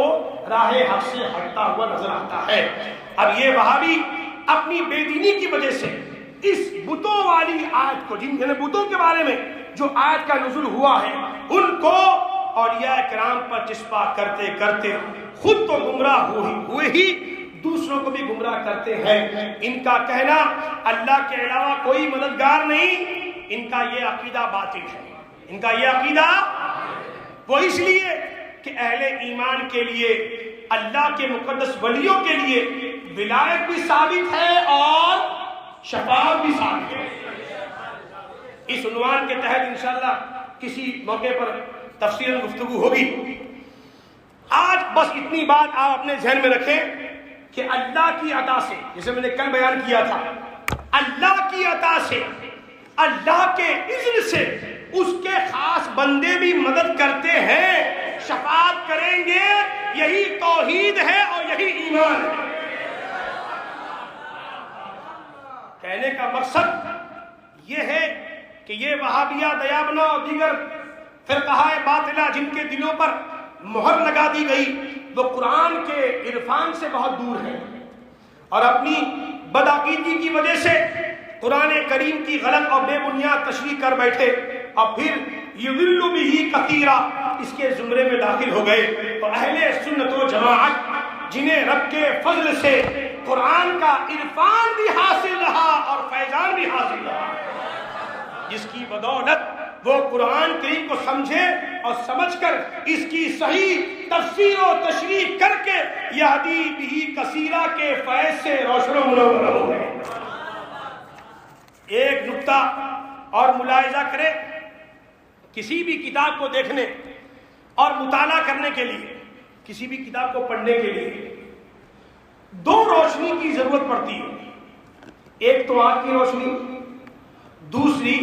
راہ حق سے ہٹتا ہوا نظر آتا ہے۔ اب یہ وہابی اپنی بے دینی کی وجہ سے اس بتوں والی آیت کو، جن بتوں کے بارے میں جو آیت کا نزول ہوا ہے، ان کو اولیاء کرام پر چسپا کرتے کرتے خود تو گمراہ ہوئے ہی دوسروں کو بھی گمراہ کرتے ہیں۔ ان کا کہنا اللہ کے علاوہ کوئی مددگار نہیں، ان کا یہ عقیدہ باطل ہے۔ ان کا یہ عقیدہ وہ اس لیے کہ اہل ایمان کے لیے اللہ کے مقدس ولیوں کے لیے ولایت بھی ثابت ہے اور شفاعت بھی ثابت ہے۔ اس عنوان کے تحت انشاءاللہ کسی موقع پر تفصیل گفتگو ہوگی۔ آج بس اتنی بات آپ اپنے ذہن میں رکھیں کہ اللہ کی عطا سے، جیسے میں نے کل بیان کیا تھا، اللہ کی عطا سے، اللہ کے اذن سے اس کے خاص بندے بھی مدد کرتے ہیں، شفاعت کریں گے، یہی توحید ہے اور یہی ایمان ہے۔ کہنے کا مقصد یہ ہے کہ یہ وہابیہ، دیابنا اور دیگر فرقہ باطلہ جن کے دلوں پر مہر لگا دی گئی، وہ قرآن کے عرفان سے بہت دور ہے اور اپنی بدعقیدگی کی وجہ سے قرآن کریم کی غلط اور بے بنیاد تشریح کر بیٹھے اور پھر یضل بہ کثیرا اس کے زمرے میں داخل ہو گئے۔ اور اہل سنت و جماعت جنہیں رب کے فضل سے قرآن کا عرفان بھی حاصل رہا اور فیضان بھی حاصل رہا، جس کی بدولت وہ قرآن کریم کو سمجھے اور سمجھ کر اس کی صحیح تفسیر و تشریح کر کے یہدی بہ کثیرا کے فیض سے روشن و منور ہو گئے۔ ایک نقطہ اور ملاحظہ کرے، کسی بھی کتاب کو دیکھنے اور مطالعہ کرنے کے لیے، کسی بھی کتاب کو پڑھنے کے لیے دو روشنی کی ضرورت پڑتی ہے، ایک تو آنکھ کی روشنی، دوسری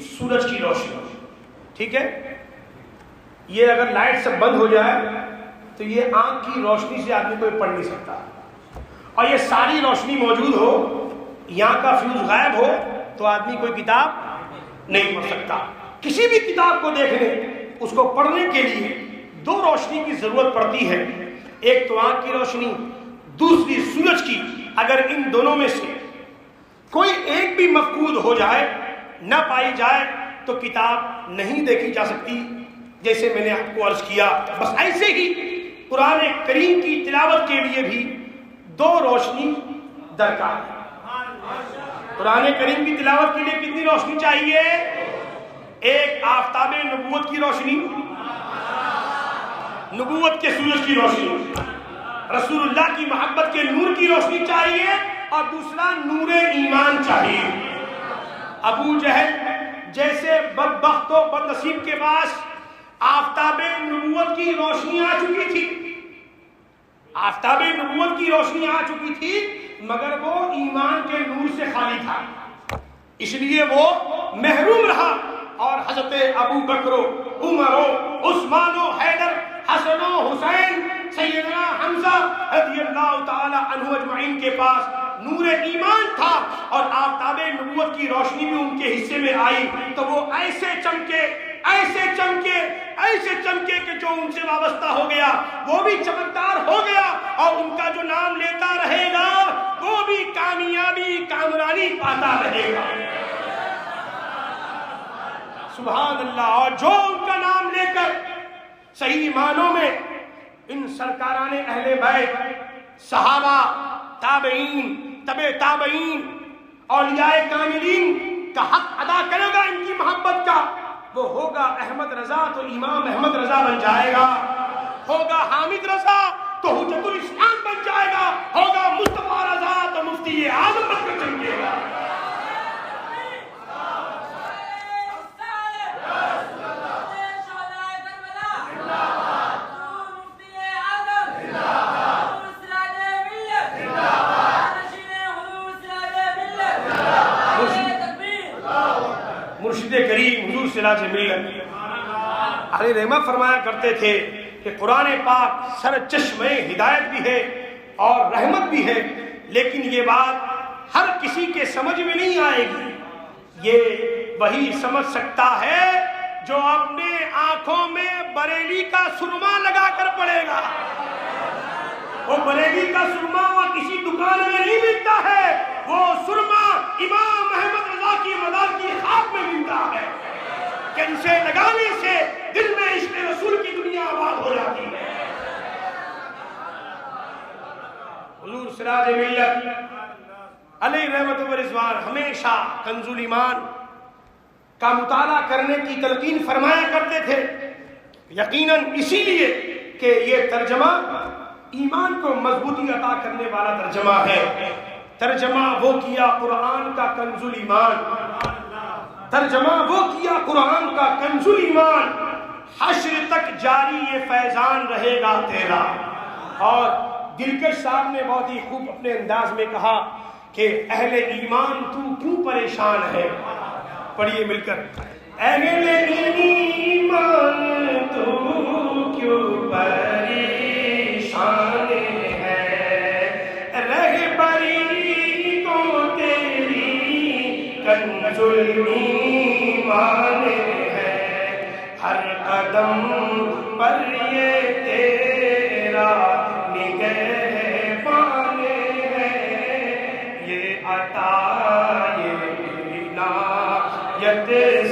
سورج کی روشنی۔ ٹھیک ہے، یہ اگر لائٹ سب بند ہو جائے تو یہ آنکھ کی روشنی سے آدمی کوئی پڑھ نہیں سکتا، اور یہ ساری روشنی موجود ہو، یہاں کا فیوز غائب ہو تو آدمی کوئی کتاب نہیں پڑھ سکتا۔ کسی بھی کتاب کو دیکھنے، اس کو پڑھنے کے لیے دو روشنی کی ضرورت پڑتی ہے، ایک تو آنکھ کی روشنی، دوسری سورج کی۔ اگر ان دونوں میں سے کوئی ایک بھی مفقود ہو جائے، نہ پائی جائے، تو کتاب نہیں دیکھی جا سکتی۔ جیسے میں نے آپ کو عرض کیا، بس ایسے ہی قرآن کریم کی تلاوت کے لیے بھی دو روشنی درکار ہے۔ قرآن کریم کی تلاوت کے لیے کتنی روشنی چاہیے؟ ایک آفتاب نبوت کی روشنی، نبوت کے سورج کی روشنی، رسول اللہ کی محبت کے نور کی روشنی چاہیے، اور دوسرا نور ایمان چاہیے۔ ابو جہل جیسے بدبخت و بد نصیب کے پاس آفتاب نبوت کی روشنی آ چکی تھی، آفتاب نبوت کی روشنی آ چکی تھی، مگر وہ ایمان کے نور سے خالی تھا، اس لیے وہ محروم رہا۔ اور حضرت ابو بکر و عمر و عثمان و حیدر، حسن و حسین، سیدنا حمزہ رضی اللہ تعالی عنہ اجمعین کے پاس نور ایمان تھا، اور آفتاب نبوت کی روشنی بھی ان کے حصے میں آئی، تو وہ ایسے چمکے، ایسے چمکے، ایسے چمکے کہ جو ان سے وابستہ ہو گیا وہ بھی چمکدار ہو گیا، اور ان کا جو نام لیتا رہے گا وہ بھی کامیابی، کامرانی پاتا رہے گا۔ سبحان اللہ۔ اور جو ان کا نام لے کر صحیح معنوں میں ان سرکاران اہل بیت، صحابہ، تابعین، تبع تابعین، اولیاء کاملین کا حق ادا کرے گا ان کی محبت کا، وہ ہوگا احمد رضا تو امام احمد رضا بن جائے گا، ہوگا حامد رضا تو حجت الاسلام بن جائے گا، ہوگا مصطفیٰ رضا تو مفتی اعظم بن کر چمکے گا۔ مرشد کریم حضور سراج ملت علیہ رحمت فرمایا کرتے تھے کہ قرآن پاک سر چشمے ہدایت بھی ہے اور رحمت بھی ہے، لیکن یہ بات ہر کسی کے سمجھ میں نہیں آئے گی، یہ وہی سمجھ سکتا ہے جو اپنے آنکھوں میں بریلی کا سرما لگا کر پڑے گا۔ وہ بریلی کا سرما وہ کسی دکان میں نہیں ملتا ہے، وہ سرما امام احمد رضا کی مزار کی خاک میں ملتا ہے کہ اسے لگانے سے دل میں عشق رسول کی دنیا آباد ہو جاتی ہے۔ حضور سراج ملت علیہ رحمت و رضوان ہمیشہ کنز الایمان کا مطالعہ کرنے کی تلقین فرمایا کرتے تھے، یقیناً اسی لیے کہ یہ ترجمہ ایمان کو مضبوطی عطا کرنے والا ترجمہ ہے۔ ترجمہ وہ کیا قرآن کا کنز الایمان، ترجمہ وہ کیا قرآن کا کنز الایمان، حشر تک جاری یہ فیضان رہے گا تیرا۔ اور دلکش صاحب نے بہت ہی خوب اپنے انداز میں کہا کہ اہل ایمان تو کیوں پریشان ہے، پڑھیے مل کر، اہل ایمان تو کیوں پریشان ہے، رہبری تو تیری کنز الایمان ہے، ہر قدم پر یہ تیرا نگہبان ہے، یہ عطا یہ عنایت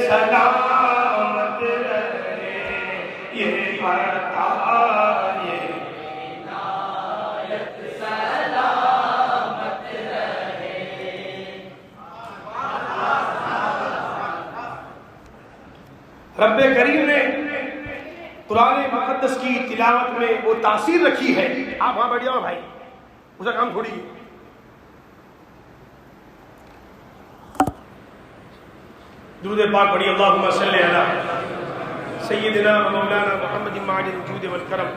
سلامت رہے، یہ عطا یہ عنایت سلامت رہے۔ رب کریم نے قرآن مقدس کی تلاوت میں وہ تاثیر رکھی ہے۔ آپ وہاں بیٹھ جاؤ بھائی، اس کا کام تھوڑی ہے۔ درود پاک پڑھی، اللہم صلی علی سیدنا و مولانا محمد معدن الجود والکرم۔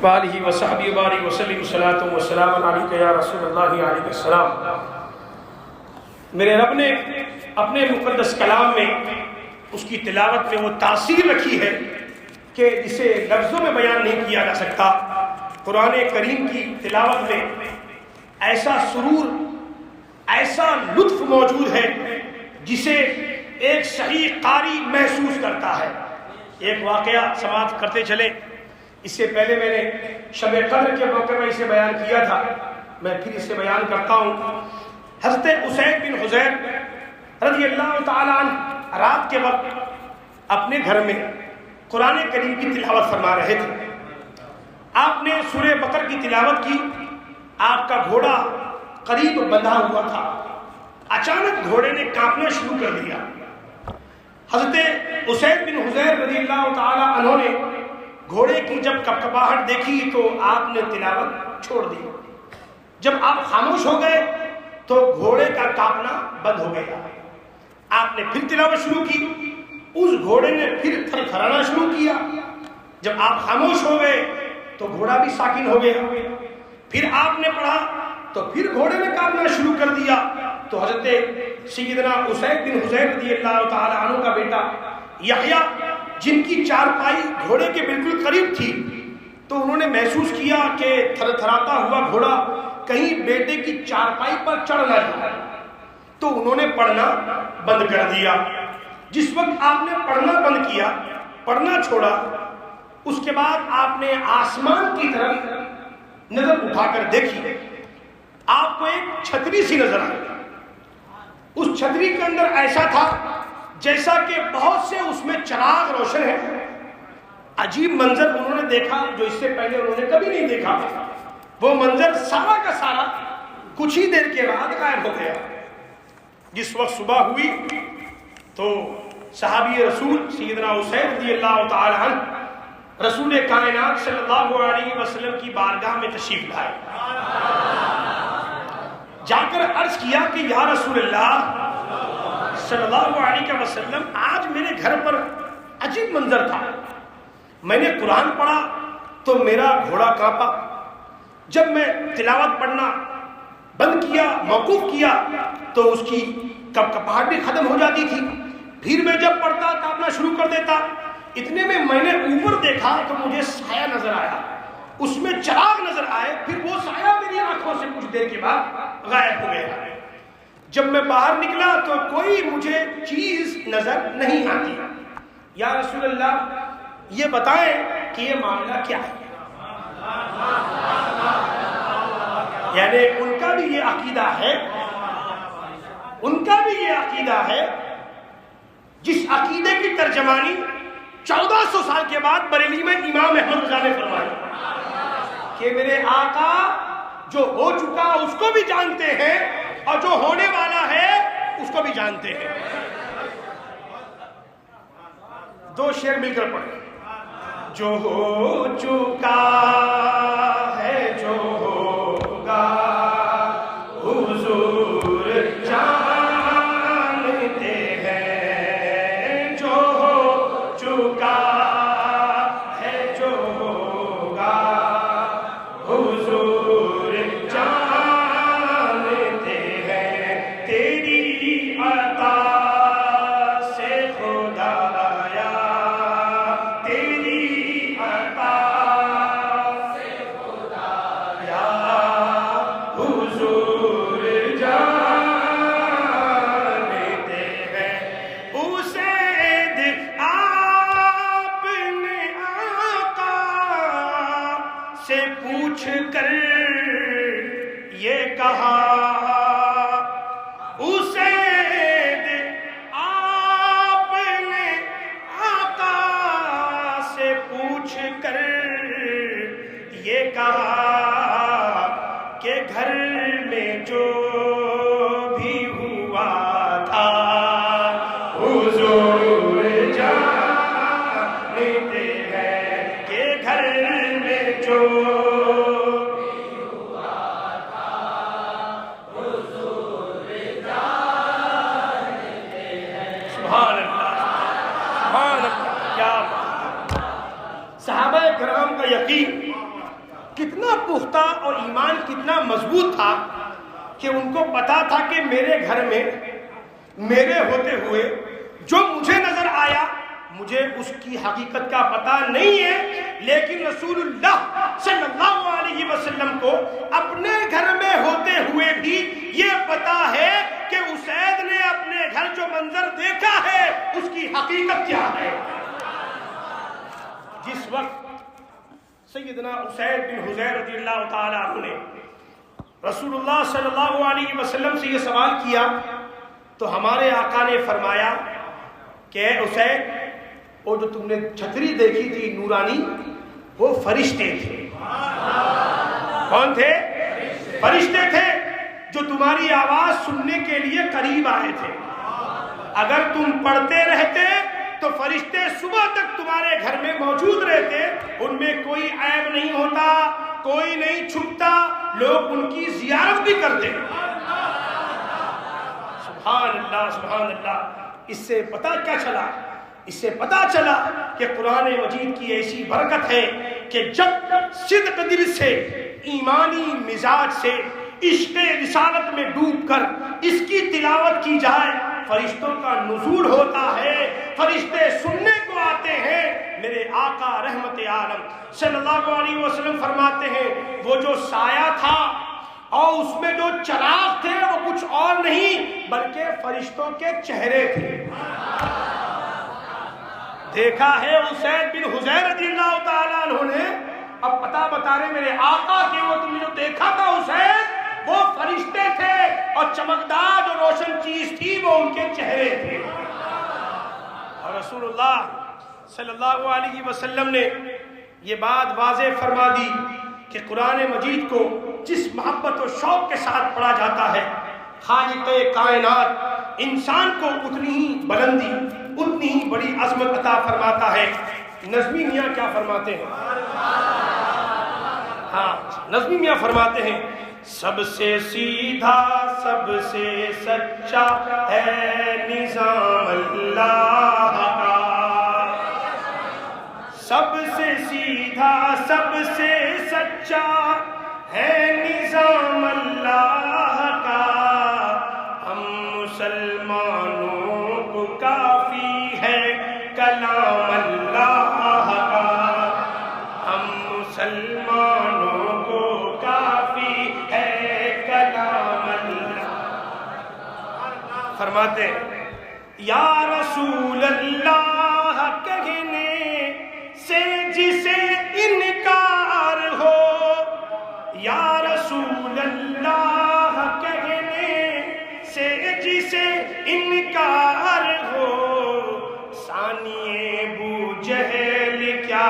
وآلہ وصحبہ وبارک وسلم، صلاۃ و سلام علیک یا رسول اللہ علیہ السلام۔ میرے رب نے اپنے مقدس کلام میں اس کی تلاوت میں وہ تاثیر رکھی ہے کہ جسے لفظوں میں بیان نہیں کیا جا سکتا۔ قرآن کریم کی تلاوت میں ایسا سرور، ایسا لطف موجود ہے جسے ایک صحیح قاری محسوس کرتا ہے۔ ایک واقعہ سماعت کرتے چلے. اس سے پہلے میں نے شب قدر کے موقع پر اسے بیان کیا تھا, میں پھر اسے بیان کرتا ہوں. حضرت اسید بن حضیر رضی اللہ تعالی عنہ رات کے وقت اپنے گھر میں قرآن کریم کی تلاوت فرما رہے تھے. آپ نے سورہ بقرہ کی تلاوت کی. آپ کا گھوڑا قریب بندھا ہوا تھا. اچانک گھوڑے نے کانپنا شروع کر دیا. حضرت اسید بن حضیر رضی اللہ تعالی عنہ نے گھوڑے کی جب کپکپاہٹ دیکھی تو آپ نے تلاوت چھوڑ دی. جب آپ خاموش ہو گئے تو گھوڑے کا کانپنا بند ہو گیا. آپ نے پھر تلاوت شروع کی. اس گھوڑے نے پھر تھر تھرانا شروع کیا. جب آپ خاموش ہو گئے تو گھوڑا بھی ساکن ہو گیا. پھر آپ نے پڑھا تو پھر گھوڑے نے کانپنا شروع کر دیا. تو حضرت سیدنا اسید بن حضیر رضی اللہ تعالی عنہ کا بیٹا یحییٰ, جن کی چارپائی گھوڑے کے بالکل قریب تھی, تو انہوں نے محسوس کیا کہ تھر تھراتا ہوا گھوڑا کہیں بیٹے کی چارپائی پر چڑھ نہ جائے. تو انہوں نے پڑھنا بند کر دیا. جس وقت آپ نے پڑھنا بند کیا, پڑھنا چھوڑا, اس کے بعد آپ نے آسمان کی طرف نظر اٹھا کر دیکھی. آپ کو ایک چھتری سی نظر آئی. اس چھتری کے اندر ایسا تھا جیسا کہ بہت سے اس میں چراغ روشن ہیں. عجیب منظر انہوں نے دیکھا جو اس سے پہلے انہوں نے کبھی نہیں دیکھا. وہ منظر سارا کا سارا کچھ ہی دیر کے بعد غائب ہو گیا. جس وقت صبح ہوئی تو صحابی رسول سیدنا اسید رضی اللہ تعالی عنہ رسول کائنات صلی اللہ علیہ وسلم کی بارگاہ میں تشریف لائے. جا کر عرض کیا کہ یا رسول اللہ صلی اللہ علیہ وسلم, آج میرے گھر پر عجیب منظر تھا. میں نے قرآن پڑھا تو میرا گھوڑا کانپا. جب میں تلاوت پڑھنا بند کیا, موقوف کیا, تو اس کی کپکپاہٹ بھی ختم ہو جاتی تھی. پھر میں جب پڑھتا کانپنا شروع کر دیتا. اتنے میں نے اوپر دیکھا تو مجھے سایہ نظر آیا, اس میں چراغ نظر آئے. پھر وہ سایہ میری آنکھوں سے کچھ دیر کے بعد غائب ہو گیا. جب میں باہر نکلا تو کوئی مجھے چیز نظر نہیں آتی. یا رسول اللہ یہ بتائیں کہ یہ معاملہ کیا ہے. یعنی ان کا بھی یہ عقیدہ ہے, ان کا بھی یہ عقیدہ ہے جس عقیدے کی ترجمانی 1400 سال کے بعد بریلی میں امام احمد رضا نے فرمائی کہ میرے آقا جو ہو چکا اس کو بھی جانتے ہیں اور جو ہونے والا ہے اس کو بھی جانتے ہیں. دو شعر مل کر پڑھیں. جو ہو چکا ہے جو ہوگا حضور جانتے ہیں. جو ہو چکا ہے جو ہوگا حضور جانتے ہیں. تیری عطا سے خدایا, تیری عطا سے خدایا حضور جانتے ہیں. اسید آپ نے آقا سے پوچھ کر یہ کہا, اسید آپ نے آقا سے پوچھ کر یہ کہا کہ گھر میں جو بھی ہوا تھا حضور جانتے ہیں. کہ گھر میں جو صحابہ کرام کا یقین کتنا پختہ اور ایمان کتنا مضبوط تھا کہ ان کو پتا تھا کہ میرے گھر میں میرے ہوتے ہوئے جو مجھے نظر آیا مجھے اس کی حقیقت کا پتہ نہیں ہے, لیکن رسول اللہ صلی اللہ علیہ وسلم کو اپنے گھر میں ہوتے ہوئے بھی یہ پتا ہے کہ اسید نے اپنے گھر جو منظر دیکھا ہے اس کی حقیقت کیا ہے. جس وقت سیدنا اسید بن حضیر رضی اللہ تعالی عنہ نے رسول اللہ صلی اللہ علیہ وسلم سے یہ سوال کیا تو ہمارے آقا نے فرمایا کہ اے اسید، وہ جو تم نے چھتری دیکھی تھی نورانی، وہ فرشتے تھے۔ کون تھے؟ فرشتے تھے جو تمہاری آواز سننے کے لیے قریب آئے تھے۔ اگر تم پڑھتے رہتے تو فرشتے صبح تک تمہارے گھر میں موجود رہتے، ان میں کوئی عیب نہیں ہوتا، کوئی نہیں چھپتا، لوگ ان کی زیارت بھی کرتے۔ سبحان اللہ سبحان اللہ۔ اس سے پتہ کیا چلا؟ اس سے پتہ چلا کہ قرآن مجید کی ایسی برکت ہے کہ جب صدق دل سے، ایمانی مزاج سے، عشق رسالت میں ڈوب کر اس کی تلاوت کی جائے، فرشتوں کا نزول ہوتا ہے، فرشتے سننے کو آتے ہیں۔ میرے آقا رحمت عالم صلی اللہ علیہ وسلم فرماتے ہیں وہ جو سایہ تھا اور اس میں جو چراغ تھے وہ کچھ اور نہیں بلکہ فرشتوں کے چہرے تھے۔ دیکھا ہے اسید بن حضیر رضی اللہ تعالیٰ عنہ نے، اب پتہ بتا رہے میرے آقا کہ وہ تم نے جو دیکھا تھا اسید، وہ فرشتے تھے، اور چمکدار جو روشن چیز تھی وہ ان کے چہرے تھے۔ اور رسول اللہ صلی اللہ علیہ وسلم نے یہ بات واضح فرما دی کہ قرآن مجید کو جس محبت و شوق کے ساتھ پڑھا جاتا ہے، خالق کائنات انسان کو اتنی ہی بلندی، اتنی ہی بڑی عظمت عطا فرماتا ہے۔ نظمی میاں کیا فرماتے ہیں؟ ہاں، نظمی میاں فرماتے ہیں سب سے سیدھا سب سے سچا ہے نظام اللہ کا، سب سے سیدھا سب سے سچا ہے نظام اللہ کا، ہم مسلمانوں کو کافی ہے کلام اللہ کا، ہم مسلمانوں کو کافی ہے کلام اللہ۔ فرماتے ہیں یا رسول اللہ کہنے سے جسے انکار ہو، یا رسول اللہ کہنے سے جسے انکار ہو، ثانی ابو جہل کیا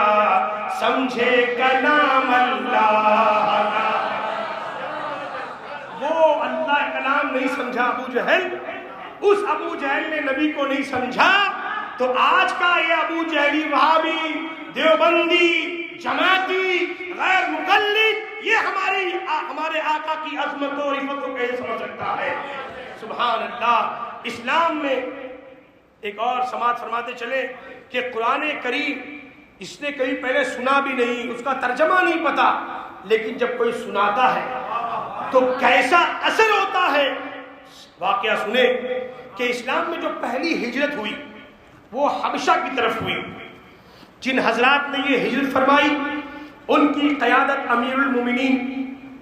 سمجھے کلام اللہ کا۔ وہ اللہ کلام نہیں سمجھا ابو جہل، اس ابو جہل نے نبی کو نہیں سمجھا، تو آج کا یہ ابو جہلی وہابی دیوبندی جماعتی غیر مقلد یہ ہمارے آقا کی عظمت و عفت کو کیسے سمجھ سکتا ہے؟ سبحان اللہ۔ اسلام میں ایک اور سماعت فرماتے چلے کہ قرآن کریم اس نے کبھی پہلے سنا بھی نہیں، اس کا ترجمہ نہیں پتا، لیکن جب کوئی سناتا ہے تو کیسا اثر ہوتا ہے۔ واقعہ سنے کہ اسلام میں جو پہلی ہجرت ہوئی وہ حبشہ کی طرف ہوئی۔ جن حضرات نے یہ ہجرت فرمائی ان کی قیادت امیر المومنین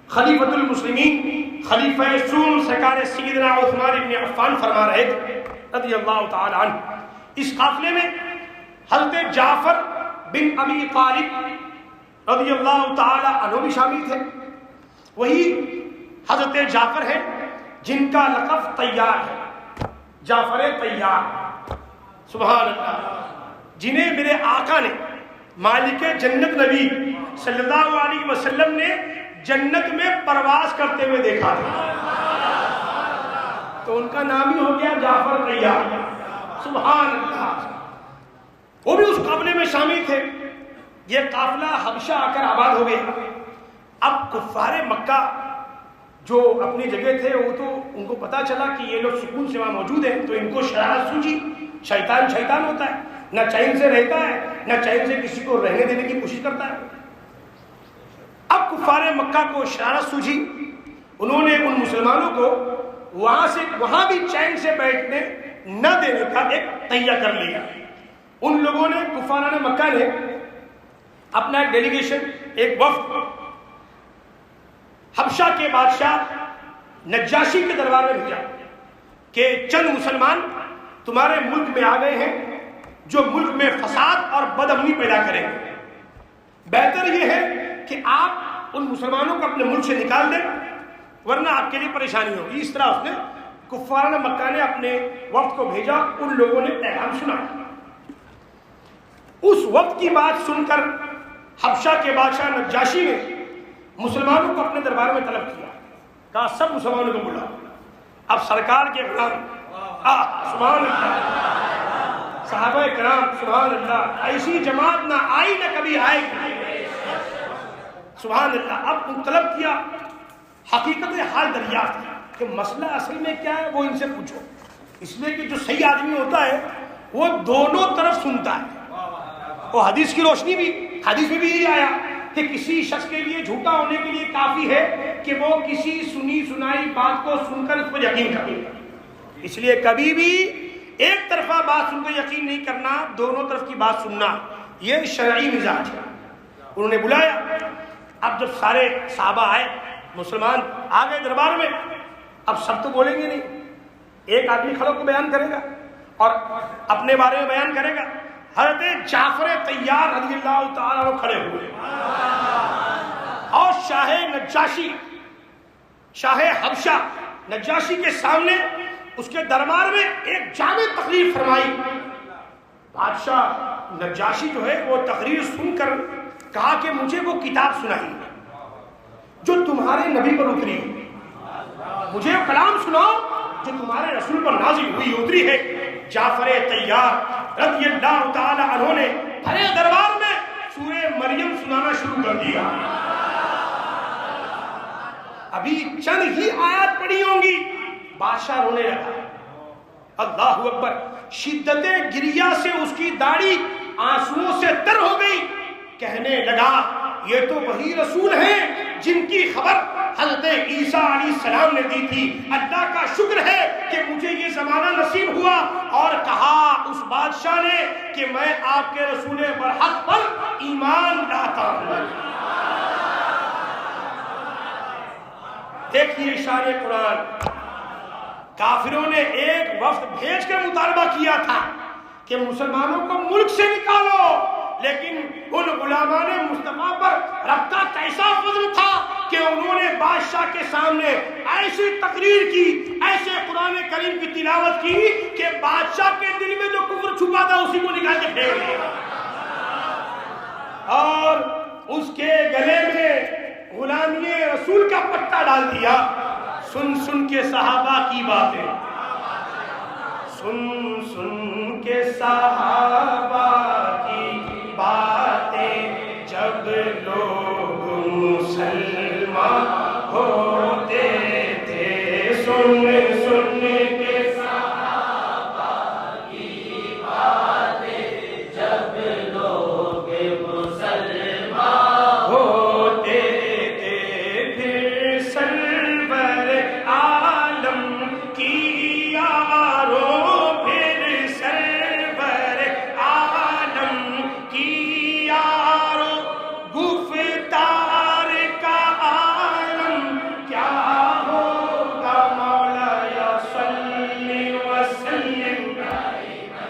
خلیفۃ المسلمین خلیفہ سوم سرکار سیدنا عثمان بن عفان فرما رہے تھے رضی اللہ تعالی عنہ۔ اس قافلے میں حضرت جعفر بن ابی طالب رضی اللہ تعالی عنہ بھی شامل تھے۔ وہی حضرت جعفر ہیں جن کا لقب طیار ہے، جعفر طیار، سبحان اللہ، جنہیں میرے آقا نے مالک جنت نبی صلی اللہ علیہ وسلم نے جنت میں پرواز کرتے ہوئے دیکھا تھا، تو ان کا نام ہی ہو گیا جعفر طیار، سبحان اللہ۔ وہ بھی اس قافلے میں شامل تھے۔ یہ قافلہ حبشہ آ کر آباد ہو گیا۔ اب کفار مکہ جو اپنی جگہ تھے وہ تو ان کو پتا چلا کہ یہ لوگ سکون سے وہاں موجود ہیں، تو ان کو شرارت سوچی۔ شیطان ہوتا ہے، نہ چین سے رہتا ہے، نہ چین سے کسی کو رہنے دینے کی کوشش کرتا ہے۔ اب کفار مکہ کو شرارت سوچی، انہوں نے ان مسلمانوں کو وہاں بھی چین سے بیٹھنے نہ دینے کا ایک تہیہ کر لیا۔ ان لوگوں نے کفاران مکہ نے اپنا ایک ڈیلیگیشن، ایک وفد حبشہ کے بادشاہ نجاشی کے دربار میں بھیجا کہ چند مسلمان تمہارے ملک میں آ گئے ہیں جو ملک میں فساد اور بد امنی پیدا کریں گے۔ بہتر یہ ہے کہ آپ ان مسلمانوں کو اپنے ملک سے نکال دیں، ورنہ آپ کے لیے پریشانی ہوگی. اس طرح اس نے کفار مکہ نے اپنے وفد کو بھیجا، ان لوگوں نے پیغام سنا. اس وقت کی بات سن کر حبشہ کے بادشاہ نجاشی نے مسلمانوں کو اپنے دربار میں طلب کیا، کہا سب مسلمانوں کو بلاؤ. اب سرکار کے غلام سبحان اللہ، صحابہ کرام سبحان اللہ، ایسی جماعت نہ آئی نہ کبھی آئے گی سبحان اللہ. اب طلب کیا، حقیقت حال دریافت کیا کہ مسئلہ اصل میں کیا ہے، وہ ان سے پوچھو. اس لیے کہ جو صحیح آدمی ہوتا ہے وہ دونوں طرف سنتا ہے. وہ حدیث کی روشنی بھی، حدیث میں بھی یہی آیا کہ کسی شخص کے لیے جھوٹا ہونے کے لیے کافی ہے کہ وہ کسی سنی سنائی بات کو سن کر اس پر یقین کرے. اس لیے کبھی بھی ایک طرفہ بات سن کر یقین نہیں کرنا، دونوں طرف کی بات سننا، یہ شرعی مزاج ہے. انہوں نے بلایا. اب جب سارے صحابہ آئے، مسلمان آ گئے دربار میں، اب سب تو بولیں گے نہیں، ایک آدمی کھڑا کو بیان کرے گا اور اپنے بارے میں بیان کرے گا. حضرت جعفر طیار رضی اللہ تعالیٰ عنہ کھڑے ہوئے اور شاہ نجاشی، شاہ حبشہ نجاشی کے سامنے اس کے دربار میں ایک جامع تقریر فرمائی. بادشاہ نجاشی جو ہے وہ تقریر سن کر کہا کہ مجھے وہ کتاب سنائی جو تمہارے نبی پر اتری، مجھے وہ کلام سناؤ جو تمہارے رسول پر نازل ہوئی اتری ہے. جعفر طیار رضی اللہ تعالی عنہ نے بھرے دربار میں سورہ مریم سنانا شروع کر دیا. ابھی چند ہی آیات پڑھی ہوں گی، بادشاہ رونے لگا. اللہ اکبر. شدت گریہ سے اس کی داڑھی آنسوؤں سے تر ہو گئی. کہنے لگا یہ تو وہی رسول ہیں جن کی خبر حضرت عیسیٰ علیہ السلام نے دی تھی. اللہ کا شکر ہے کہ مجھے یہ زمانہ نصیب ہوا. اور کہا اس بادشاہ نے کہ میں آپ کے رسول برحق پر ایمان لاتا ہوں. دیکھیے اشارے قرآن. کافروں نے ایک وفد بھیج کر مطالبہ کیا تھا کہ مسلمانوں کو ملک سے نکالو، لیکن ان غلامان مصطفیٰ پر رب کا کیسا فضل تھا کہ انہوں نے بادشاہ کے سامنے ایسی تقریر کی، ایسے قرآن کریم کی تلاوت کی کہ بادشاہ کے دل میں جو کفر چھپا تھا اسی کو نکال کے پھینک دیا اور اس کے گلے میں غلامی رسول کا پٹا ڈال دیا. سن سن کے صحابہ کی باتیں، سن سن کے صحابہ کی باتیں، جب لوگ مسلمان ہوتے تھے. سن سن کے صحابہ کی باتیں، جب لوگ مسلمان ہوتے تھے. پھر سرور عالم کی یاروں، پھر سرور عالم کی یاروں، گفتار کا عالم کیا ہوگا. مولا یا صلی وسلم دائما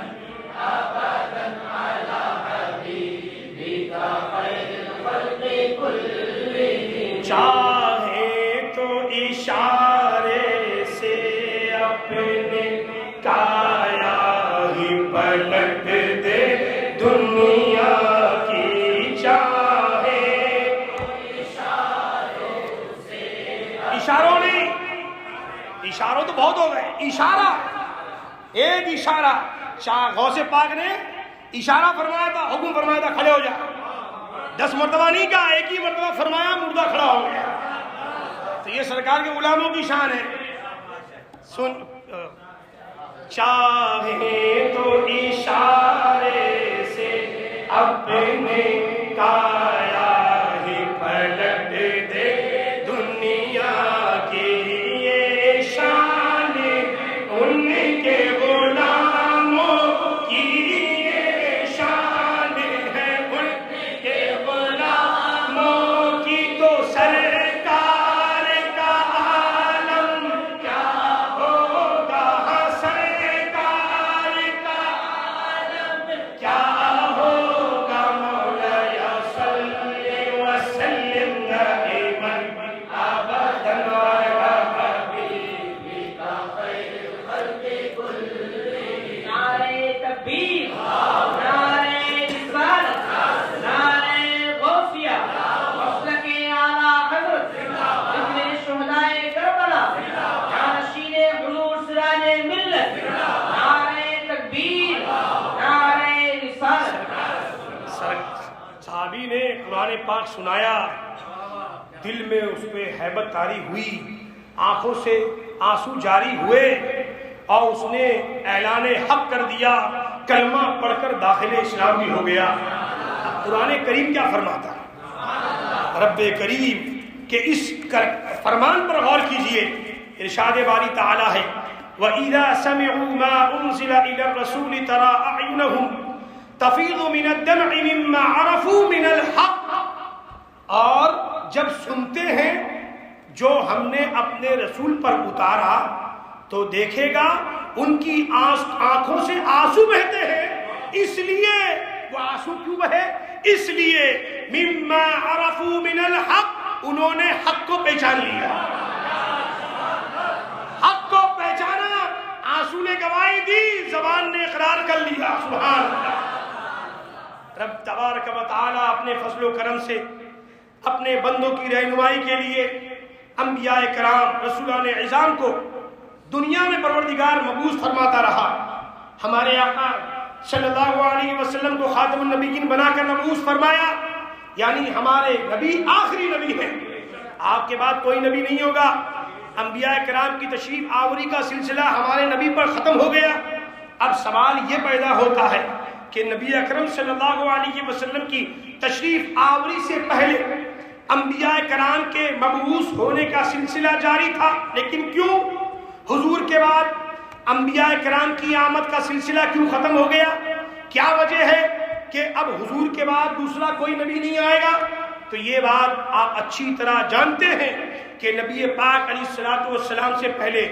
ابدا علی حبیبک خیر الخلق کلہم. چاہے تو اشارے سے اپنے کایا ہی پلٹ دے دنیا کی. چاہے اشاروں نہیں، اشاروں تو بہت ہو گئے. اشارہ، ایک اشارہ. شاہ غوث پاک نے اشارہ فرمایا تھا، حکم فرمایا تھا کھڑے ہو جا. 10 مرتبہ نہیں کہا، ایک ہی مرتبہ فرمایا، مردہ کھڑا ہو گیا. تو یہ سرکار کے غلاموں کی شان ہے. سن چاہے تو اشارے سے اپنے کایا ہی پلٹ دے دنیا کی. یہ شان ان کے غلاموں کی، یہ شان ہے ان کے غلاموں کی. تو سرکار کا عالم کیا ہوگا، سرکار کا عالم کیا ہوگا. مولا یا صلی پاک سنایا، دل میں اس پہ ہیبت طاری ہوئی، آنکھوں سے آنسو جاری ہوئے اور اس نے اعلان حق کر دیا، کلمہ پڑھ کر داخل اسلام بھی ہو گیا۔ قرآن کریم کیا فرماتا ہے؟ رب کریم کہ اس فرمان پر غور کیجئے، ارشاد باری تعالی ہے وَإِذَا سَمِعُوا مَا أُنزِلَ إِلَى الرَّسُولِ تَرَىٰ أَعْيُنَهُمْ تَفِيضُ مِنَ الدَّمْعِ مِمَّا عَرَفُوا مِنَ الْحَقِّ، اور جب سنتے ہیں جو ہم نے اپنے رسول پر اتارا تو دیکھے گا ان کی آنکھوں سے آنسو بہتے ہیں۔ اس لیے وہ آنسو کیوں بہے؟ اس لیے مِمَّا عَرَفُوا مِنَ الْحَقِّ، انہوں نے حق کو پہچان لیا، حق کو پہچانا، آنسو نے گواہی دی، زبان نے اقرار کر لیا۔ سبحان اللہ۔ رب تبارک و تعالی اپنے فضل و کرم سے اپنے بندوں کی رہنمائی کے لیے انبیاء کرام رسولان اعظام کو دنیا میں پروردگار مبعوث فرماتا رہا۔ ہمارے آقا صلی اللہ علیہ وسلم کو خاتم النبیین بنا کر مبعوث فرمایا، یعنی ہمارے نبی آخری نبی ہیں، آپ کے بعد کوئی نبی نہیں ہوگا۔ انبیاء کرام کی تشریف آوری کا سلسلہ ہمارے نبی پر ختم ہو گیا۔ اب سوال یہ پیدا ہوتا ہے کہ نبی اکرم صلی اللہ علیہ وسلم کی تشریف آوری سے پہلے انبیاء کرام کے مبعوث ہونے کا سلسلہ جاری تھا، لیکن کیوں حضور کے بعد انبیاء کرام کی آمد کا سلسلہ کیوں ختم ہو گیا؟ کیا وجہ ہے کہ اب حضور کے بعد دوسرا کوئی نبی نہیں آئے گا؟ تو یہ بات آپ اچھی طرح جانتے ہیں کہ نبی پاک علیہ الصلوۃ والسلام سے پہلے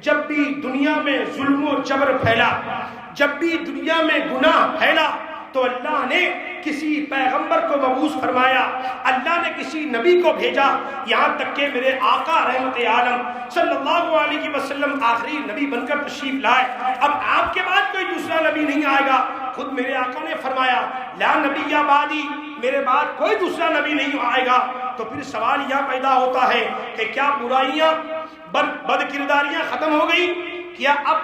جب بھی دنیا میں ظلم و جبر پھیلا، جب بھی دنیا میں گناہ پھیلا، تو اللہ نے کسی پیغمبر کو مبعوث فرمایا، اللہ نے کسی نبی کو بھیجا، یہاں تک کہ میرے آقا رحمت عالم صلی اللہ علیہ وسلم آخری نبی بن کر تشریف لائے۔ اب آپ کے بعد کوئی دوسرا نبی نہیں آئے گا، خود میرے آقا نے فرمایا لا نبی بعدی، میرے بعد کوئی دوسرا نبی نہیں آئے گا۔ تو پھر سوال یہ پیدا ہوتا ہے کہ کیا برائیاں بد کرداریاں ختم ہو گئی؟ کیا اب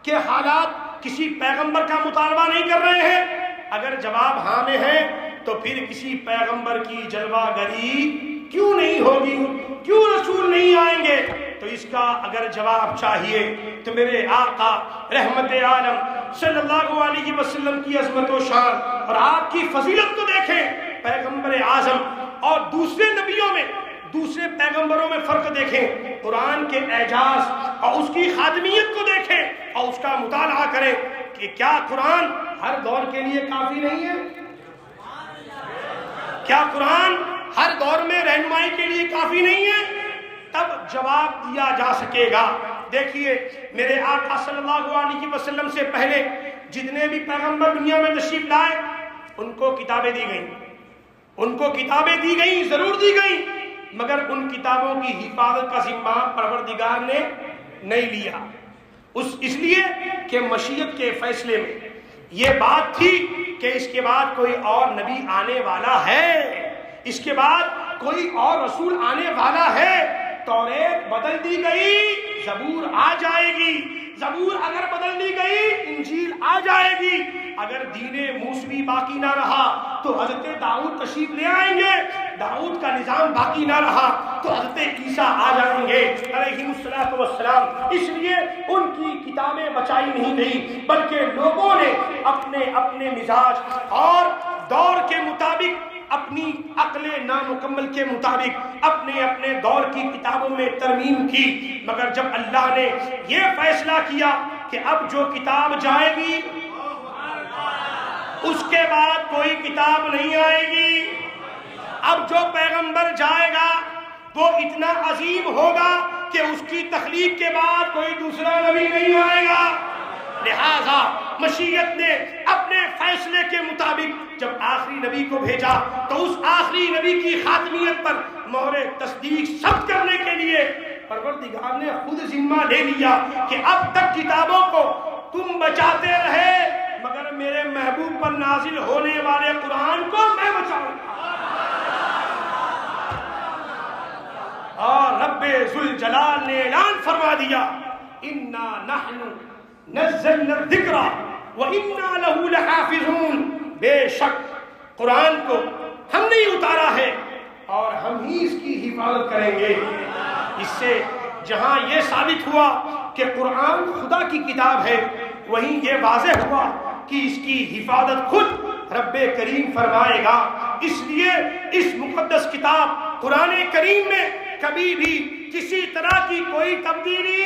کے حالات کسی پیغمبر کا مطالبہ نہیں کر رہے ہیں؟ اگر جواب ہاں میں ہے تو پھر کسی پیغمبر کی جلوہ گری کیوں نہیں ہوگی؟ کیوں رسول نہیں آئیں گے؟ تو اس کا اگر جواب چاہیے تو میرے آقا رحمت عالم صلی اللہ علیہ وسلم کی عظمت و شان اور آپ کی فضیلت کو دیکھیں، پیغمبر اعظم اور دوسرے نبیوں میں، دوسرے پیغمبروں میں فرق دیکھیں، قرآن کے اعجاز اور اس کی خاتمیت کو دیکھیں اور اس کا مطالعہ کریں کہ کیا قرآن ہر دور کے لیے کافی نہیں ہے؟ کیا قرآن ہر دور میں رہنمائی کے لیے کافی نہیں ہے؟ تب جواب دیا جا سکے گا۔ دیکھیے میرے آقا صلی اللہ علیہ وسلم سے پہلے جتنے بھی پیغمبر دنیا میں تشریف لائے ان کو کتابیں دی گئیں، ان کو کتابیں دی گئیں، ضرور دی گئیں، مگر ان کتابوں کی حفاظت کا ذمہ پروردگار نے نہیں لیا، اس لیے کہ مشیت کے فیصلے میں یہ بات تھی کہ اس کے بعد کوئی اور نبی آنے والا ہے، اس کے بعد کوئی اور رسول آنے والا ہے۔ توریت بدل دی گئی، زبور آ جائے گی، زبور اگر بدل دی گئی انجیل آ جائے گی، اگر دین موسوی باقی نہ رہا تو حضرت داؤد تشریف لے آئیں گے، داؤد کا نظام باقی نہ رہا تو حضرت عیسیٰ آ جائیں گے علیہ السلام۔ اس لیے ان کی کتابیں بچائی نہیں گئی، بلکہ لوگوں نے اپنے اپنے مزاج اور دور کے مطابق، اپنی عقل نامکمل کے مطابق اپنے اپنے دور کی کتابوں میں ترمیم کی، مگر جب اللہ نے یہ فیصلہ کیا کہ اب جو کتاب جائے گی اس کے بعد کوئی کتاب نہیں آئے گی، اب جو پیغمبر جائے گا وہ اتنا عظیم ہوگا کہ اس کی تخلیق کے بعد کوئی دوسرا نبی نہیں آئے گا، لہذا مشیت نے اپنے فیصلے کے مطابق جب آخری نبی کو بھیجا تو اس آخری نبی کی خاتمیت پر مہر تصدیق ثبت کرنے کے لیے پروردگار نے خود ذمہ لے لیا کہ اب تک کتابوں کو تم بچاتے رہے مگر میرے محبوب پر نازل ہونے والے قرآن کو میں بچاؤں گا۔ اور رب ذوالجلال نے اعلان فرما دیا انا نحن نزلنا الذکر وَإِنَّا لَهُ لَحَافِظُونَ، بے شک قرآن کو ہم نے ہی اتارا ہے اور ہم ہی اس کی حفاظت کریں گے۔ اس سے جہاں یہ ثابت ہوا کہ قرآن خدا کی کتاب ہے، وہیں یہ واضح ہوا کہ اس کی حفاظت خود رب کریم فرمائے گا۔ اس لیے اس مقدس کتاب قرآن کریم میں کبھی بھی کسی طرح کی کوئی تبدیلی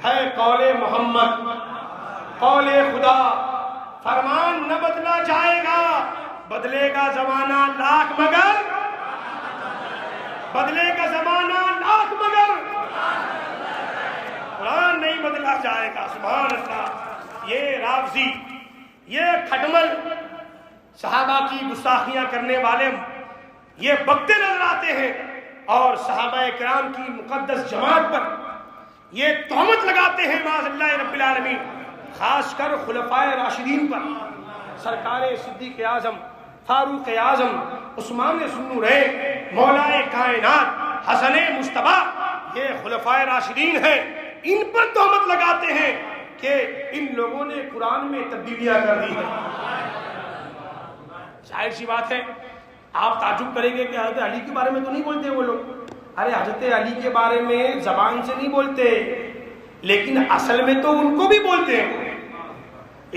ہے۔ قول محمد، قول خدا، فرمان نہ بدلا جائے گا، بدلے گا زمانہ لاکھ مگر، بدلے گا زمانہ لاکھ مگر قرآن نہیں بدلا جائے گا۔ سبحان اللہ۔ یہ رافضی، یہ کھٹمل، صحابہ کی گستاخیاں کرنے والے یہ بکتے نظر آتے ہیں اور صحابہ کرام کی مقدس جماعت پر یہ تہمت لگاتے ہیں معاذ اللہ رب العالمین، خاص کر خلفائے راشدین پر، سرکار صدیق اعظم، فاروق اعظم، عثمان ذوالنورین، مولا کائنات، حسن مجتبیٰ، یہ خلفائے راشدین ہیں، ان پر تہمت لگاتے ہیں کہ ان لوگوں نے قرآن میں تبدیلیاں کر دی ہیں۔ ظاہر سی بات ہے، آپ تعجب کریں گے کہ حضرت علی کے بارے میں تو نہیں بولتے وہ لوگ۔ ارے حضرت علی کے بارے میں زبان سے نہیں بولتے، لیکن اصل میں تو ان کو بھی بولتے ہیں،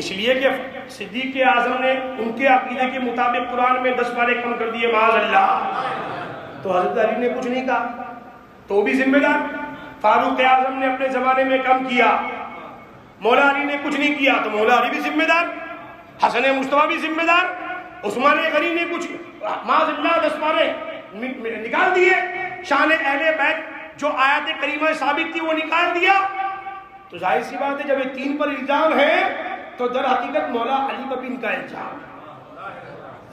اس لیے کہ صدیق اعظم نے ان کے عقیدے کے مطابق قرآن میں 10 پارے کم کر دیے معاذ اللہ، تو حضرت علی نے کچھ نہیں کہا تو بھی ذمہ دار۔ فاروق اعظم نے اپنے زمانے میں کم کیا، مولا علی نے کچھ نہیں کیا تو مولا علی بھی ذمہ دار، حسن مجتبیٰ بھی ذمہ دار، عثمان غنی نے کچھ معاذ اللہ 10 پارے نکال دیے، شان اہل بیت جو آیات کریمہ ثابت تھی وہ نکال دیا، تو ظاہر سی بات ہے جب یہ 3 پر الزام ہے تو در حقیقت مولا علی پر بھی ان کا الزام،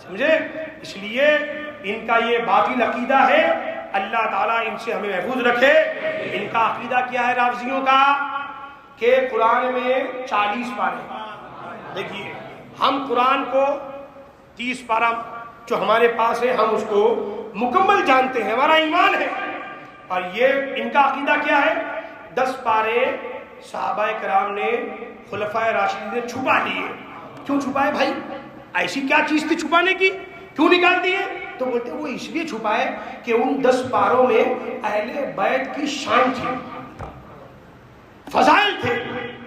سمجھے؟ اس لیے ان کا یہ باطل عقیدہ ہے، اللہ تعالیٰ ان سے ہمیں محفوظ رکھے۔ ان کا عقیدہ کیا ہے رافضیوں کا کہ قرآن میں 40 پارے، دیکھیے ہم قرآن کو 30 پارہ جو ہمارے پاس ہے ہم اس کو مکمل جانتے ہیں، ہمارا ایمان ہے، اور یہ ان کا عقیدہ کیا ہے 10 پارے صحابہ کرام نے، خلفائے راشدین نے چھپا لیے۔ کیوں چھپائے بھائی؟ ایسی کیا چیز تھی چھپانے کی؟ کیوں نکال دیے؟ تو بولتے وہ اس لیے چھپائے کہ ان 10 پاروں میں اہل بیت کی شان تھی، فضائل تھے،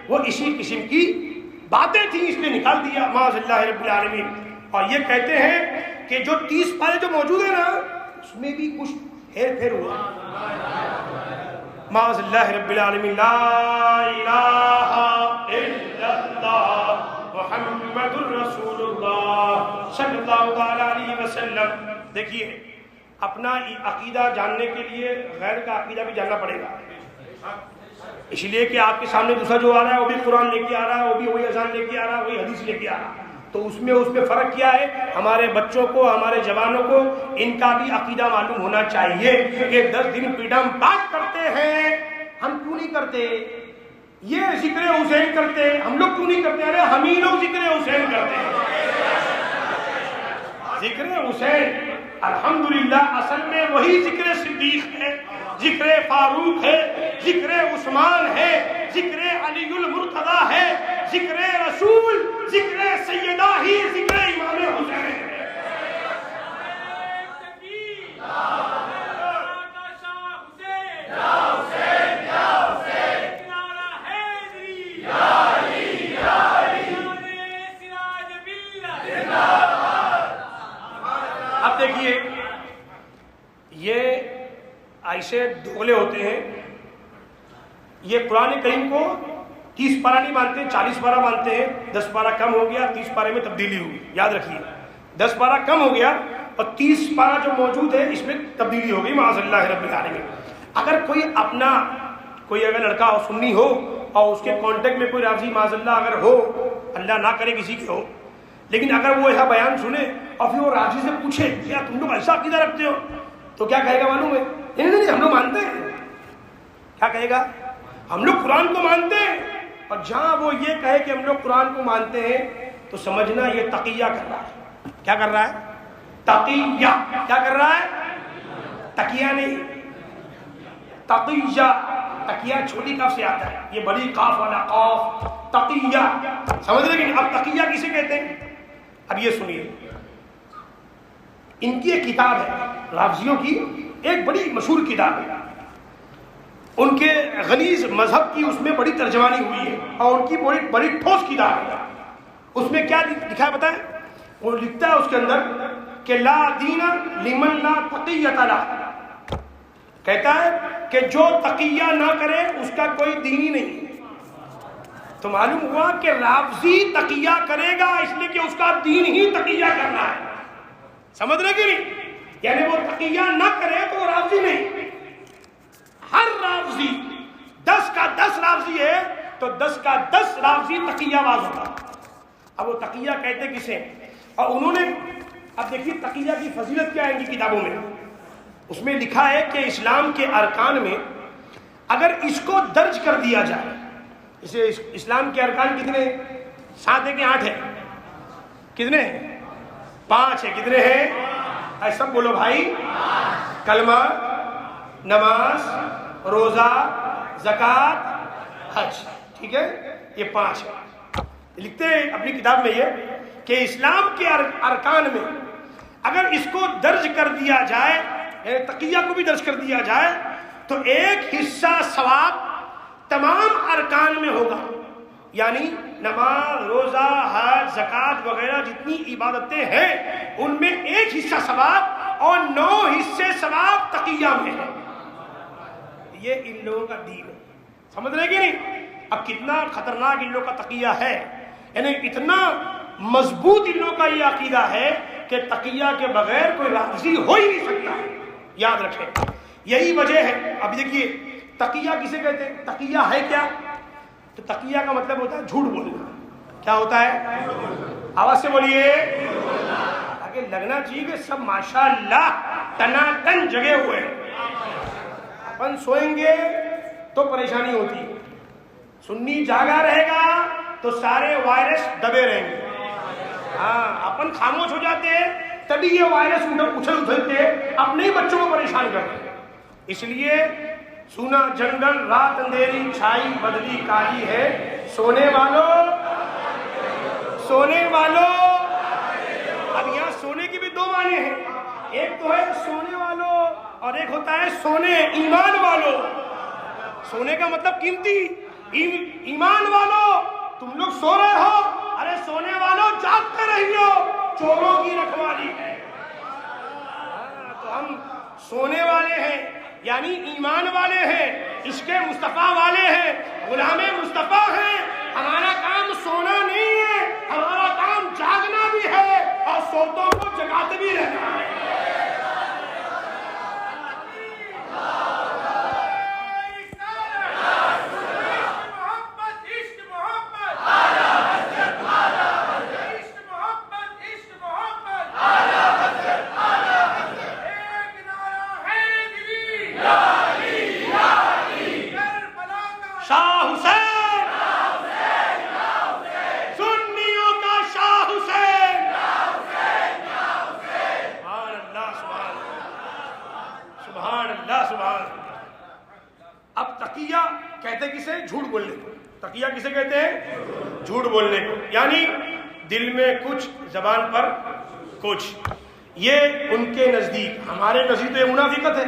وہ اسی قسم کی باتیں تھیں، اس لیے نکال دیا معاذ اللہ رب العالمین۔ اور یہ کہتے ہیں کہ جو 30 پارے جو موجود ہیں نا اس میں بھی کچھ ہیر پھیر ہوا معاذ اللہ رب العالمین۔ لا الہ الا اللہ محمد الرسول اللہ صلی اللہ تعالی علیہ وسلم۔ دیکھیے اپنا عقیدہ جاننے کے لیے غیر کا عقیدہ بھی جاننا پڑے گا، اس لیے کہ آپ کے سامنے دوسرا جو آ رہا ہے وہ بھی قرآن لے کے آ رہا ہے، وہ بھی وہی اذان لے کے آ رہا ہے، وہی حدیث لے کے آ رہا ہے، تو اس میں فرق کیا ہے؟ ہمارے بچوں کو، ہمارے جوانوں کو ان کا بھی عقیدہ معلوم ہونا چاہیے کہ 10 دن فریڈم پاک کرتے ہیں، ہم کیوں نہیں کرتے؟ یہ ذکر حسین کرتے، ہم لوگ کیوں نہیں کرتے؟ ارے ہم ہی لوگ ذکر حسین کرتے ہیں۔ ذکر حسین الحمدللہ اصل میں وہی ذکر صدیق ہے، ذکر فاروق ہے، ذکر عثمان ہے، ذکر علی المرتضیٰ ہے، ذکر رسول، ذکر سیدہ ہی ذکر امام حسین ہے۔ اب دیکھیے یہ ایسے دھولے ہوتے ہیں، یہ قرآن کریم کو 30 پارہ نہیں مانتے، 40 پارہ مانتے ہیں، 10 پارہ کم ہو گیا، 30 پارے میں تبدیلی ہوئی، یاد رکھیے 10 پارہ کم ہو گیا اور 30 پارہ جو موجود ہے اس میں تبدیلی ہو گئی معاذ اللہ رب العالمین۔ اگر کوئی اپنا کوئی اگر لڑکا ہو، سنی ہو، اور اس کے کانٹیکٹ میں کوئی رافضی معاذ اللہ اگر ہو، اللہ نہ کرے کسی کے ہو، لیکن اگر وہ ایسا بیان سنے اور پھر وہ رافضی سے پوچھے کیا تم لوگ ایسا عقیدہ رکھتے ہو، تو کیا کہے گا معلوم ہے؟ نہیں ہم لوگ مانتے ہیں۔ کیا کہے گا؟ ہم لوگ قرآن کو مانتے ہیں۔ اور جہاں وہ یہ کہے کہ ہم لوگ قرآن کو مانتے ہیں تو سمجھنا یہ تقیہ کر رہا ہے۔ کیا کر رہا ہے؟ تقیہ۔ کیا کر رہا ہے؟ تقیہ نہیں، تقیہ۔ تقیہ چھوٹی کاف سے آتا ہے، یہ بڑی کاف والا قاف، تقیہ، سمجھ رہے کہ اب تقیہ کسے کہتے ہیں؟ اب یہ سنیے، ان کی ایک کتاب ہے رافضیوں کی، ایک بڑی مشہور کتاب ہے، ان کے غلیظ مذہب کی اس میں بڑی ترجمانی ہوئی ہے، اور ان کی بڑی ٹھوس کتاب ہے۔ اس میں کیا لکھا ہے بتائیں؟ وہ لکھتا ہے اس کے اندر کہ لا دین لمن لا تقیۃ لہ، کہتا ہے کہ جو تقیہ نہ کرے اس کا کوئی دین ہی نہیں۔ تو معلوم ہوا کہ رافضی تقیہ کرے گا اس لیے کہ اس کا دین ہی تقیہ کرنا ہے، سمجھ رہے کہ نہیں؟ یعنی وہ تقیہ نہ کرے تو وہ رافضی نہیں۔ ہر رافضی 10 کا 10 رافضی ہے تو 10 کا 10 رافضی تقیہ باز ہوگا۔ اب وہ تقیہ کہتے کسے؟ اور انہوں نے اب دیکھیے تقیہ کی فضیلت کیا ہے ان کی کتابوں میں، اس میں لکھا ہے کہ اسلام کے ارکان میں اگر اس کو درج کر دیا جائے، اسے اسلام کے ارکان کتنے؟ 7 ہے کہ 8 ہے؟ کتنے ہیں؟ 5 ہے۔ کتنے ہیں؟ ایسا سب بولو بھائی، کلمہ، نماز، روزہ، زکوٰۃ، حج، ٹھیک ہے، یہ 5 ہے۔ لکھتے ہیں اپنی کتاب میں یہ کہ اسلام کے ارکان میں اگر اس کو درج کر دیا جائے، یعنی تقیہ کو بھی درج کر دیا جائے، تو ایک حصہ ثواب تمام ارکان میں ہوگا، یعنی نماز، روزہ، حج، زکوٰۃ وغیرہ جتنی عبادتیں ہیں ان میں ایک حصہ ثواب اور 9 حصے ثواب تقیہ میں ہے۔ یہ ان لوگوں کا دین ہے، سمجھ رہے کہ نہیں؟ اب کتنا خطرناک ان لوگوں کا تقیہ ہے، یعنی اتنا مضبوط ان لوگوں کا یہ عقیدہ ہے کہ تقیہ کے بغیر کوئی رافضی ہو ہی نہیں سکتا، یاد رکھیں۔ یہی وجہ ہے، اب دیکھیے تقیہ کسے کہتے ہیں؟ تقیہ ہے کیا؟ تو تقیہ کا مطلب ہوتا ہے جھوٹ بولنا۔ کیا ہوتا ہے؟ آواز سے بولیے، تاکہ لگنا چاہیے کہ سب ماشاءاللہ ٹناٹن جگے ہوئے ہیں۔ اپن سوئیں گے تو پریشانی ہوتی ہے، سنی جاگا رہے گا تو سارے وائرس دبے رہیں گے۔ ہاں، اپن خاموش ہو جاتے ہیں تبھی یہ وائرس اچھل اچھلتے اپنے ہی بچوں کو پریشان کرتے ہیں۔ اس لیے سونا جنگل رات اندھیری چھائی بدلی کالی ہے، سونے والوں سونے والوں۔ اب یہاں سونے کی بھی 2 معنی ہیں، ایک تو ہے سونے والوں اور ایک ہوتا ہے سونے ایمان والوں۔ سونے کا مطلب قیمتی، ایمان والوں تم لوگ سو رہے ہو، ارے سونے والوں جاگتے رہیو، چوروں کی رکھوالی ہے۔ تو ہم سونے والے ہیں، یعنی ایمان والے ہیں، عشق مصطفیٰ والے ہیں، غلام مصطفیٰ ہیں۔ ہمارا کام سونا نہیں ہے، ہمارا کام جاگنا بھی ہے اور سوتوں کو جگاتے بھی رہنا ہے۔ اب تقیہ کہتے کسے؟ جھوٹ بولنے کو۔ تقیہ کسے کہتے ہیں؟ جھوٹ بولنے کو، یعنی دل میں کچھ زبان پر کچھ۔ یہ ان کے نزدیک، ہمارے نزدیک تو یہ منافقت ہے۔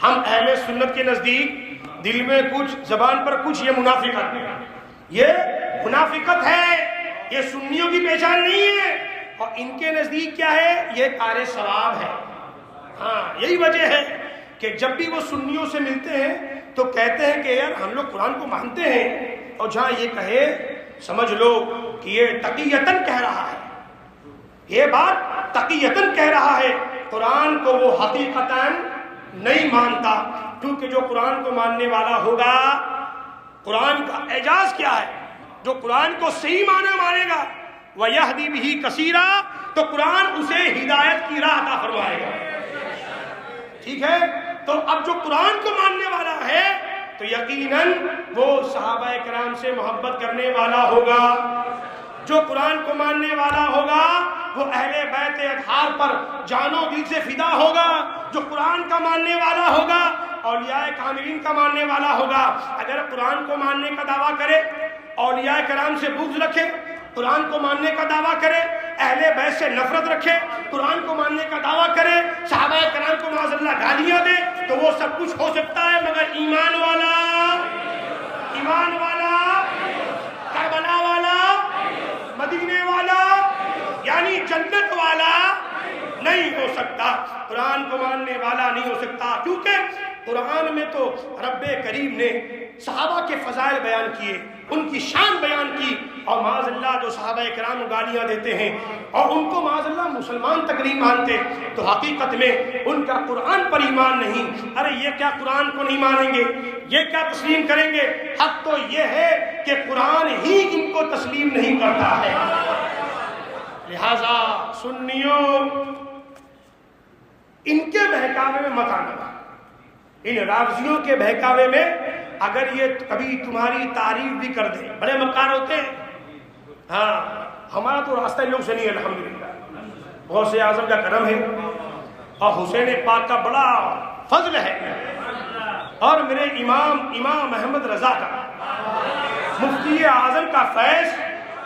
ہم اہل سنت کے نزدیک دل میں کچھ زبان پر کچھ، یہ منافقت ہے، یہ منافقت ہے، یہ سنیوں کی پہچان نہیں ہے۔ اور ان کے نزدیک کیا ہے؟ یہ کار ثواب ہے۔ ہاں، یہی وجہ ہے کہ جب بھی وہ سنیوں سے ملتے ہیں تو کہتے ہیں کہ یار ہم لوگ قرآن کو مانتے ہیں، اور جہاں یہ کہے سمجھ لو کہ یہ تقیتاً کہہ رہا ہے، یہ بات تقیتاً کہہ رہا ہے، قرآن کو وہ حقیقتاً نہیں مانتا، کیونکہ جو قرآن کو ماننے والا ہوگا، قرآن کا اعجاز کیا ہے، جو قرآن کو صحیح معنی مانے گا وَيَهْدِي بِهِ كَثِيرًا، تو قرآن اسے ہدایت کی راہ عطا فرمائے گا۔ ٹھیک ہے، تو اب جو قرآن کو ماننے والا ہے تو یقیناً وہ صحابہ کرام سے محبت کرنے والا ہوگا، جو قرآن کو ماننے والا ہوگا وہ اہل بیت اطہار پر جان و دل سے فدا ہوگا، جو قرآن کا ماننے والا ہوگا اولیاء کاملین کا ماننے والا ہوگا۔ اگر قرآن کو ماننے کا دعویٰ کرے، اولیاء کرام سے بغض رکھے، قرآن کو ماننے کا دعویٰ کرے، اہل بیت سے نفرت رکھے، قرآن کو ماننے کا دعویٰ کرے، صحابہ کرام کو معاذ اللہ گالیاں دے، تو وہ سب کچھ ہو سکتا ہے، مگر ایمان والا، کربلا والا، مدینے والا، یعنی جنت والا نہیں ہو سکتا، قرآن کو ماننے والا نہیں ہو سکتا۔ کیونکہ قرآن میں تو رب کریم نے صحابہ کے فضائل بیان کیے، ان کی شان بیان کی، اور معاذ اللہ جو صحابہ کرام گالیاں دیتے ہیں اور ان کو معاذ اللہ مسلمان تک نہیں مانتے، تو حقیقت میں ان کا قرآن پر ایمان نہیں۔ ارے یہ کیا قرآن کو نہیں مانیں گے، یہ کیا تسلیم کریں گے؟ حق تو یہ ہے کہ قرآن ہی ان کو تسلیم نہیں کرتا ہے۔ لہذا سنیوں، ان کے بہکاوے میں مت آنا، ان رافضیوں کے بہکاوے میں۔ اگر یہ کبھی تمہاری تعریف بھی کر دیں، بڑے مکار ہوتے ہیں، ہاں ہمارا تو راستہ ان لوگ سے نہیں ہے، الحمدللہ غوث اعظم کا کرم ہے اور حسین پاک کا بڑا فضل ہے، اور میرے امام احمد رضا کا، مفتی اعظم کا فیض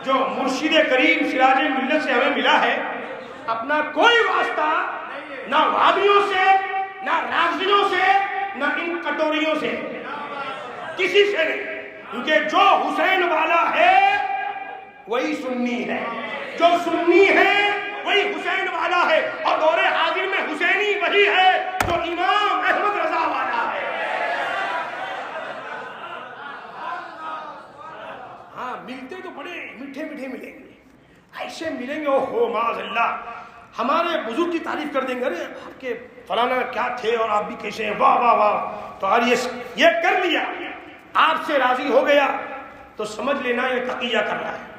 جو مرشد کریم سراج ملت سے ہمیں ملا ہے، اپنا کوئی واسطہ نہ وہابیوں سے، نہ رافضیوں سے، نہ ان کٹوریوں سے، کسی سے نہیں، کیونکہ جو حسین والا ہے وہی سنی ہے، جو سنی ہے وہی حسین والا ہے، اور دور حاضر میں حسینی وہی ہے جو امام احمد رضا والا ہے۔ ہاں ملتے تو بڑے میٹھے میٹھے ملیں گے، ایسے ملیں گے، اوہ معاذ اللہ، ہمارے بزرگ کی تعریف کر دیں گے، ارے آپ کے فلانا کیا تھے اور آپ بھی کیسے ہیں، واہ واہ واہ، تو اور یہ کر لیا، آپ سے راضی ہو گیا تو سمجھ لینا یہ تقیہ کر رہا ہے۔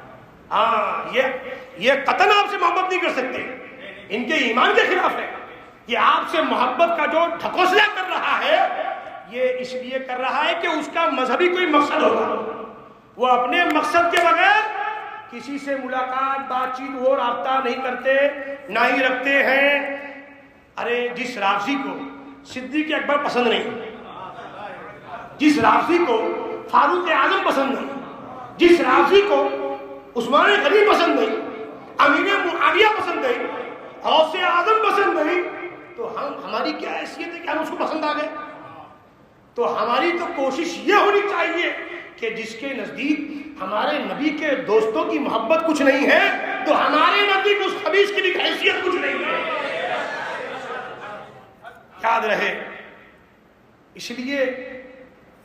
ہاں یہ قطعاً آپ سے محبت نہیں کر سکتے، ان کے ایمان کے خلاف ہے، یہ آپ سے محبت کا جو ڈھکوسلا کر رہا ہے، یہ اس لیے کر رہا ہے کہ اس کا مذہبی کوئی مقصد ہوگا، وہ اپنے مقصد کے بغیر کسی سے ملاقات، بات چیت، وہ رابطہ نہیں کرتے، نہ ہی رکھتے ہیں۔ ارے جس رافضی کو صدیق اکبر پسند نہیں، جس رافضی کو فاروق اعظم پسند نہیں، جس رافضی کو عثمان غنی پسند نہیں، امیر معاویہ پسند نہیں، غوث اعظم پسند نہیں، تو ہماری کیا حیثیت ہے کہ ہم اس کو پسند آ گئے؟ تو ہماری تو کوشش یہ ہونی چاہیے کہ جس کے نزدیک ہمارے نبی کے دوستوں کی محبت کچھ نہیں ہے، تو ہمارے نزدیک اس خبیث کی بھی حیثیت کچھ نہیں ہے۔ یاد رہے، اس لیے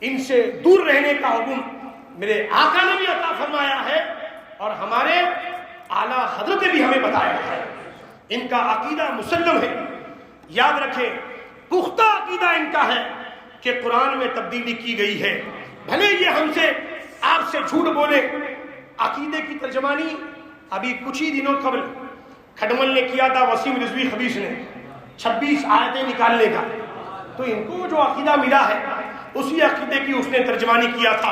ان سے دور رہنے کا حکم میرے آقا نے بھی عطا فرمایا ہے، اور ہمارے اعلیٰ حضرت نے بھی ہمیں بتایا ہے، ان کا عقیدہ مسلم ہے۔ یاد رکھیں، پختہ عقیدہ ان کا ہے کہ قرآن میں تبدیلی کی گئی ہے، بھلے یہ ہم سے، آپ سے جھوٹ بولے۔ عقیدے کی ترجمانی ابھی کچھ ہی دنوں قبل کھڈمل نے کیا تھا، وسیم رضوی خبیث نے 26 آیتیں نکالنے کا، تو ان کو جو عقیدہ ملا ہے اسی عقیدے کی اس نے ترجمانی کیا تھا،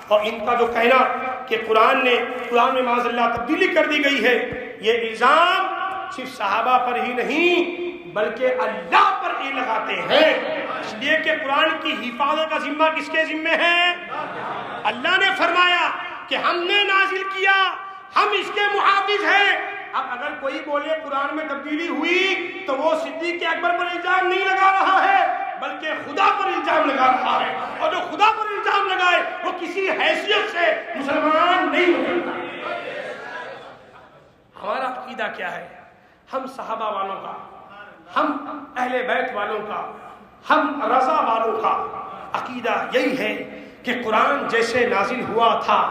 اور ان کا جو کہنا کہ قرآن میں معاذ اللہ تبدیلی کر دی گئی ہے، یہ الزام صرف صحابہ پر ہی نہیں بلکہ اللہ پر ہی لگاتے ہیں، اس لیے کہ قرآن کی حفاظت کا ذمہ کس کے ذمہ ہے؟ اللہ نے فرمایا کہ ہم نے نازل کیا، ہم اس کے محافظ ہیں۔ اب اگر کوئی بولے قرآن میں تبدیلی ہوئی تو وہ صدیق اکبر پر الزام نہیں لگا رہا ہے بلکہ خدا پر الزام لگا رہا ہے، اور جو خدا پر الزام لگائے وہ کسی حیثیت سے مسلمان نہیں ہو سکتا۔ ہمارا عقیدہ کیا ہے؟ ہم صحابہ والوں کا، ہم اہل بیت والوں کا، ہم رضا والوں کا عقیدہ یہی ہے کہ قرآن جیسے نازل ہوا تھا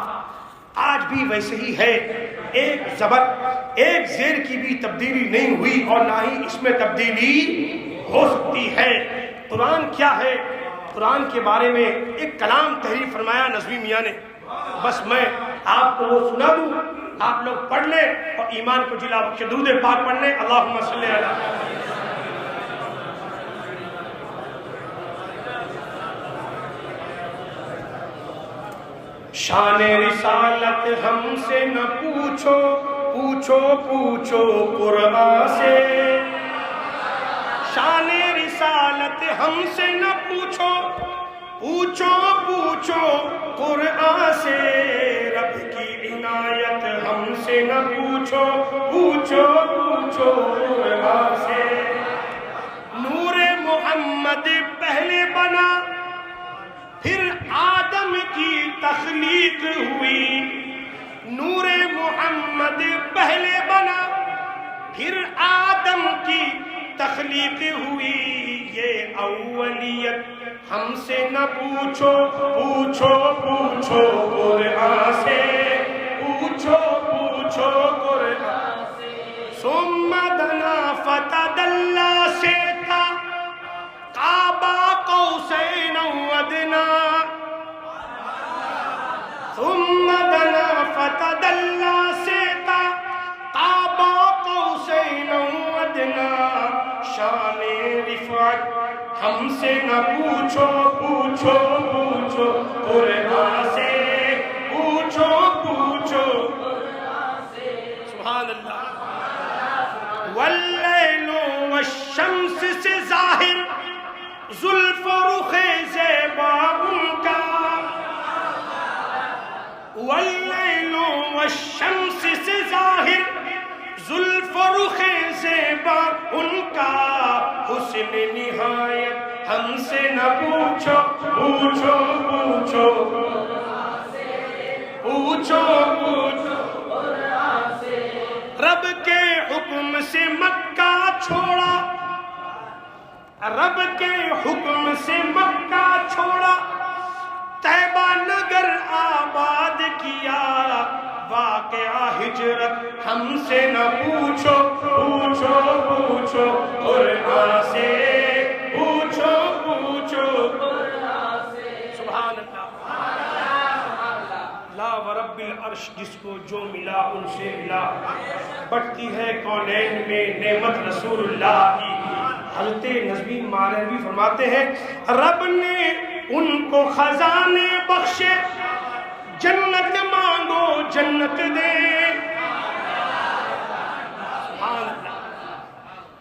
آج بھی ویسے ہی ہے، ایک زبر ایک زیر کی بھی تبدیلی نہیں ہوئی، اور نہ ہی اس میں تبدیلی ہو سکتی ہے۔ قرآن کیا ہے؟ قرآن کے بارے میں ایک کلام تحریر فرمایا نظمی میاں نے، بس میں آپ کو وہ سنا دوں، آپ لوگ پڑھ لیں اور ایمان کو جلا بخشے۔ درود پاک پڑھ لیں، اللہم صلی علی۔ شان رسالت ہم سے نہ پوچھو، پوچھو پوچھو قرآن سے، شان رسالت ہم سے نہ پوچھو، پوچھو پوچھو قرآن سے، رب کی عنایت ہم سے نہ پوچھو پوچھو پوچھو قرآن سے نور محمد پہلے بنا پھر آدم کی تخلیق ہوئی نور محمد پہلے بنا پھر آدم کی تخلیق ہوئی یہ اولیت ہم سے نہ پوچھو پوچھو پوچھو قرآن سے پوچھو پوچھو قرآن سے ثم دنا فتدلی سے تھا قاب قوسین او ادنی ثم دنا فتدلی سے تھا قاب قوسین او ادنی شان رفعت ہم سے نہ پوچھو پوچھو پوچھو قرآن سے پوچھو پوچھو سبحان اللہ واللیل والشمس سے ظاہر زلف و رخ زیبا ان کا واللیل والشمس سے ظاہر زلف و رخ زیبا ان کا حسن نہایت ہم سے نہ پوچھو پوچھو پوچھو پوچھو پوچھو رب کے حکم سے مکہ چھوڑا رب کے حکم سے مکہ چھوڑا طیبہ نگر آباد کیا واقعہ ہجرت ہم سے نہ پوچھو پوچھو پوچھو قرآن سے پوچھو پوچھو سبحان اللہ لا ورب العرش جس کو جو ملا ان سے ملا بڑھتی ہے کونین میں نعمت رسول اللہ کی حضرت نظمی مالوی فرماتے ہیں رب نے ان کو خزانے بخشے جنت مانگو جنت دے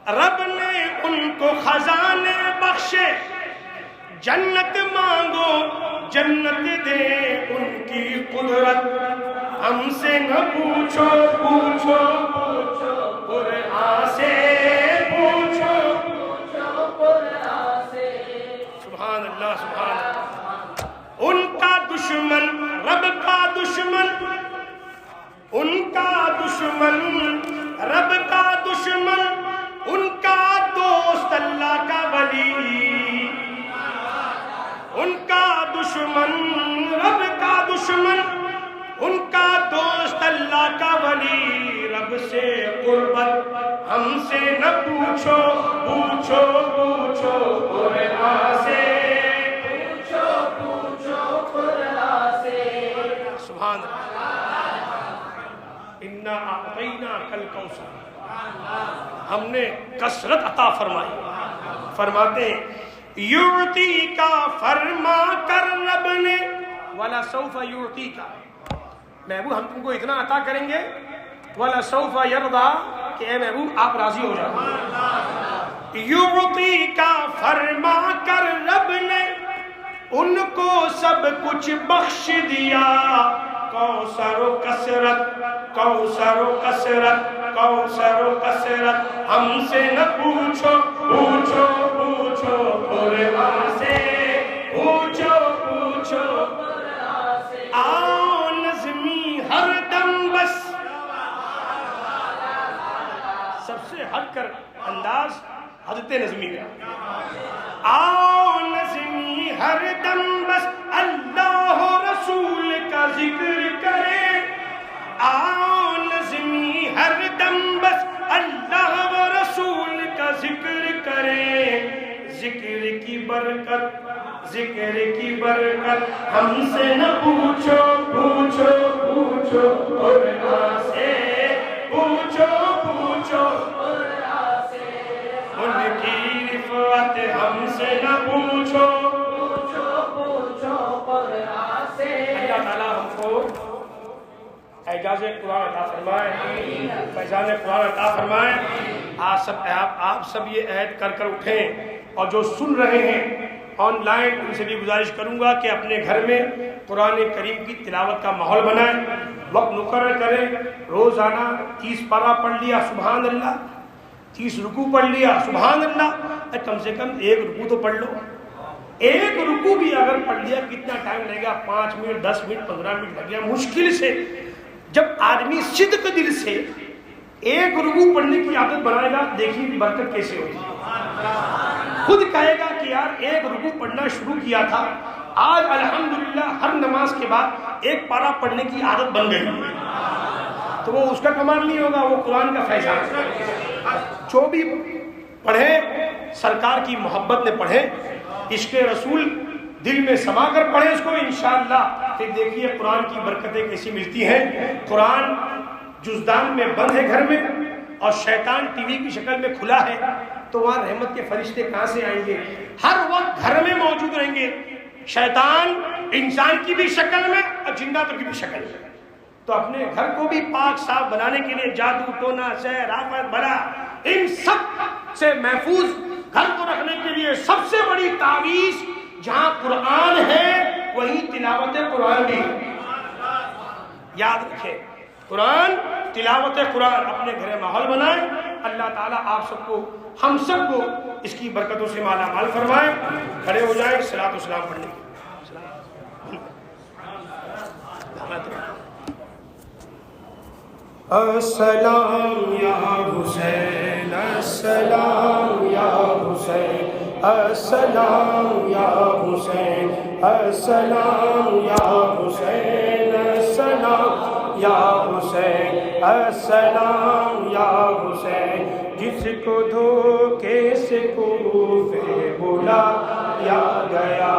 رب نے ان کو خزانے بخشے جنت مانگو جنت دے ان کی قدرت ہم سے نہ پوچھو پوچھو پوچھو قرآن سے پوچھو پوچھو قرآن سے سبحان اللہ سبحان اللہ ان کا دشمن رب کا دشمن ان کا دشمن رب کا دشمن ان کا دوست اللہ کا ولی ان کا دشمن رب کا دشمن ان کا دوست اللہ کا ولی رب سے قربت ہم سے نہ پوچھو پوچھو پوچھو قرآن سے پوچھو پوچھو قرآن سے سبحان اللہ انا اعطیناک الکوثر ہم نے کثرت عطا فرمائی فرماتے ہیں یعطی کا فرما کر رب نے ولا سوف یعطی کا محبوب ہم تم کو اتنا عطا کریں گے ولا سوف یرضا کہ اے محبوب آپ راضی ہو جاؤ یعطی کا فرما کر رب نے ان کو سب کچھ بخش دیا کوثر و کثرت کوثر و کثرت کوثر و کثرت ہم سے نہ پوچھو پوچھو پوچھو قرآن سے پوچھو پوچھو قرآن سے آؤ نظمی ہر دم بس سب سے ہٹ کر انداز حضرت نظمی کا آؤ نظمی ہر دم بس اللہ رسول کا ذکر کرے آؤ نظمی ہر دم بس اللہ و رسول کا ذکر کرے ذکر کی برکت ہم سے نہ پوچھو پوچھو پوچھو قرآن سے پوچھو پوچھو قرآن سے ان کی رفعت ہم سے نہ پوچھو پوچھو پوچھو قرآن سے اللہ تعالیٰ ہم کو اعجاز قرآن عطا فرمائے فیضان قرآن عطا فرمائے آپ سب یہ عہد کر کر اٹھیں، اور جو سن رہے ہیں آن لائن ان سے بھی گزارش کروں گا کہ اپنے گھر میں قرآن کریم کی تلاوت کا ماحول بنائیں، وقت مقرر کریں، روزانہ 30 پارہ پڑھ لیا سبحان اللہ، 30 رکوع پڑھ لیا سبحان اللہ، کم سے کم 1 رکوع تو پڑھ لو۔ 1 رکوع بھی اگر پڑھ لیا کتنا ٹائم لگے گا؟ 5 منٹ 10 منٹ 15 منٹ لگ گیا مشکل سے۔ جب آدمی صدق دل سے 1 رکوع پڑھنے کی عادت بنائے گا، دیکھیے برکت کیسے ہوگی۔ خود کہے گا کہ یار 1 رکوع پڑھنا شروع کیا تھا، آج الحمدللہ ہر نماز کے بعد 1 پارہ پڑھنے کی عادت بن گئی۔ تو وہ اس کا کمال نہیں ہوگا، وہ قرآن کا فیضان ہے۔ جو بھی پڑھے سرکار کی محبت نے پڑھے، عشق رسول دل میں سما کر پڑھے اس کو انشاءاللہ، پھر دیکھیے قرآن کی برکتیں کیسی ملتی ہیں۔ قرآن جزدان میں بند ہے گھر میں، اور شیطان ٹی وی کی شکل میں کھلا ہے، تو وہاں رحمت کے فرشتے کہاں سے آئیں گے؟ ہر وقت گھر میں موجود رہیں گے شیطان، انسان کی بھی شکل میں اور جناتوں کی بھی شکل میں۔ تو اپنے گھر کو بھی پاک صاف بنانے کے لیے جادو ٹونا سحر آفت بلا ان سب سے محفوظ گھر کو رکھنے کے لیے سب سے بڑی تعویذ جہاں قرآن ہے وہیں تلاوت قرآن بھی ہے۔ یاد رکھیں، قرآن، تلاوت قرآن، اپنے گھر ماحول بنائیں۔ اللہ تعالیٰ آپ سب کو، ہم سب کو اس کی برکتوں سے مالا مال فرمائے۔ کھڑے ہو جائیں صلاۃ و سلام پڑھنے کی۔ السلام یا حسین، السلام یا حسین، السلام یا حسین، السلام یا حسین، السلام یا حسین، السلام یا حسین۔ جس کو دھوکے سے کوفے بلایا گیا،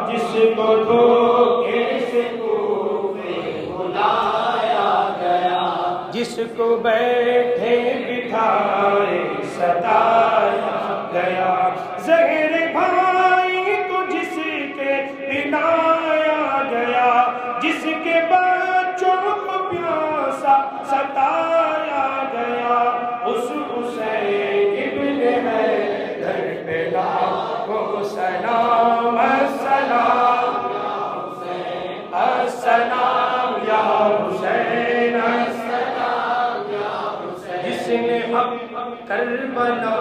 جس کو دھوکے سے کوفے بلایا گیا، جس کو بیٹھے بٹھائے ستایا گیا، زہر بھائی کو جس کے پلایا گیا، جس کے بچوں کو پیاسا ستایا گیا، اس حسین ابن حیدر پہ لاکھوں سلام، السلام یا حسین، السلام یا حسین، السلام یا حسین۔ جس نے حق کربلا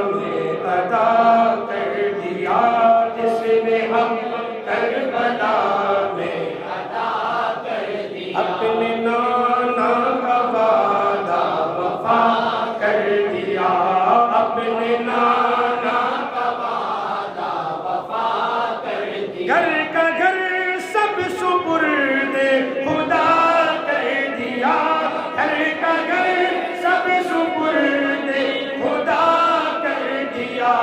میں ادا کر دیا، جس نے حق کربلا میں ادا کر دیا، اپنے نانا کا وعدہ وفا کر دیا، اپنے نانا کا وعدہ وفا کر دیا، گھر کا گھر سب سپرد خدا کر دیا، گھر کا گھر سب سپرد خدا کر دیا،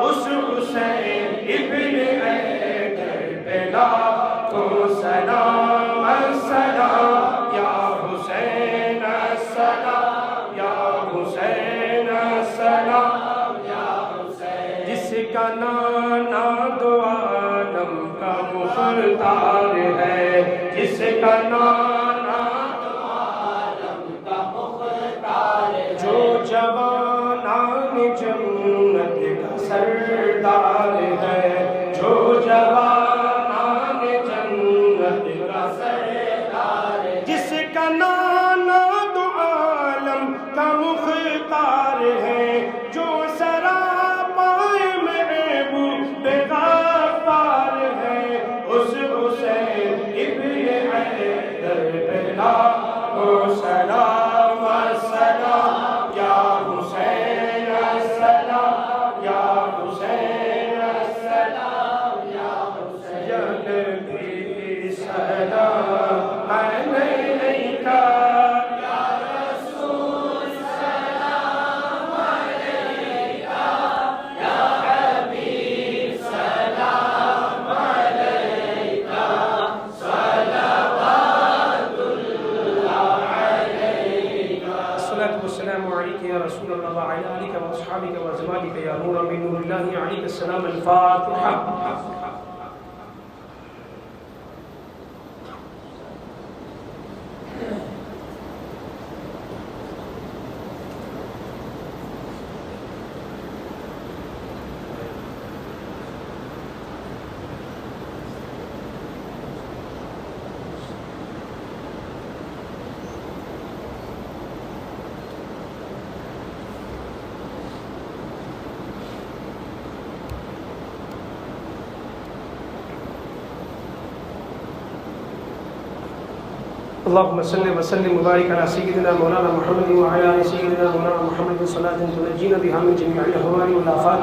اس حسین ابن حیدر پہ لاکھوں سلام، السلام یا حسین، السلام یا حسین، السلام یا حسین۔ جس کا نانا دو عالم کا مختار ہے، جس کا نانا دو عالم کا مختار ہے، جو جوانان جنت کا سردار ہے، جو جوانان جنت کا سردار ہے، جس کا نانا دو عالم کا مختار ہے، جو سراپائے محبوب غفار ہے، اس حسین ابن حیدر پہ لاکھوں سلام، السلام یا حسین، السلام یا حسین، السلام یا حسین۔ یا نبی سلام علیکہ، یا رسول سلام علیکہ، یا حبیب سلام علیکہ، صلوات اللہ علیکہ۔ الصلاة والسلام علیکہ یا رسول اللہ وعلی آلکہ واصحابکہ وازواجکہ یا نور من نور اللہ، علیکہ السلام۔ الفاتحہ۔ اللهم صل وسلم وبارك على سيدنا مولانا محمد وعلى ال سيدنا مولانا محمد صلاة تنجينا بها من جميع الاهوال والافات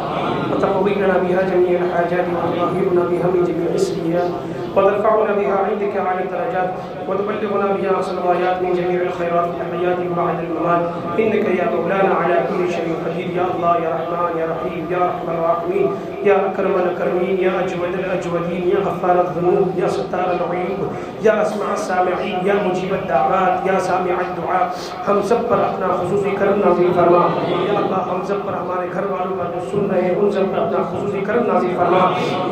وتقضي لنا بها جميع الحاجات وتطهرنا بها من جميع السيئات وترفعنا بها عندك اعلى الدرجات وتبلغنا بها اقصى الغايات من جميع الخيرات في الحياه وبعد الممات انك يا مولانا على كل شيء قدير. يا الله يا رحمن يا رحيم يا ارحم الراحمين يا اكرم الاكرمين يا اجود الاجودين يا غفار الذنوب يا ستار العيوب يا اسمع السامعين يا مجيب الدعوات یا سامع الدعاء. ہم سب پر اپنا خصوصی کرم نازل فرما. یا اللہ ہم سب پر ہمارے گھر والوں کا جو سن رہے ہیں ان سب پر اپنا خصوصی کرم نازل فرما.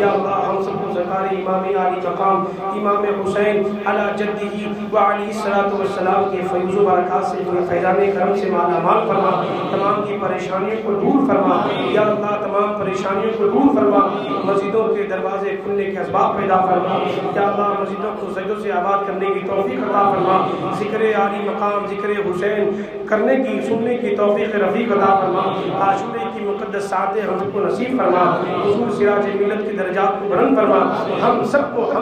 یا اللہ ہم سب کو سرکار امام عالی مقام امام حسین علی جدہ وعلیہ الصلوۃ والسلام کے فیض و برکات سے فیضان کرم سے مالا مال فرما. تمام کی پریشانیوں کو دور فرما. یا اللہ تمام پریشانیوں کو دور فرما. مسجدوں کے دروازے کھلنے کے اسباب پیدا فرما. یا اللہ مسجدوں کو سجدوں سے آباد کرنے کی توفیق عطا فرما. ذکر عالی مقام ذکر حسین کرنے کی سننے کی توفیق رفیق عطا فرما. عاشورے کی مقدس ساعتیں ہم سب کو نصیب فرما. حضور سراج ملت کی درجات کو بلند فرما. ہم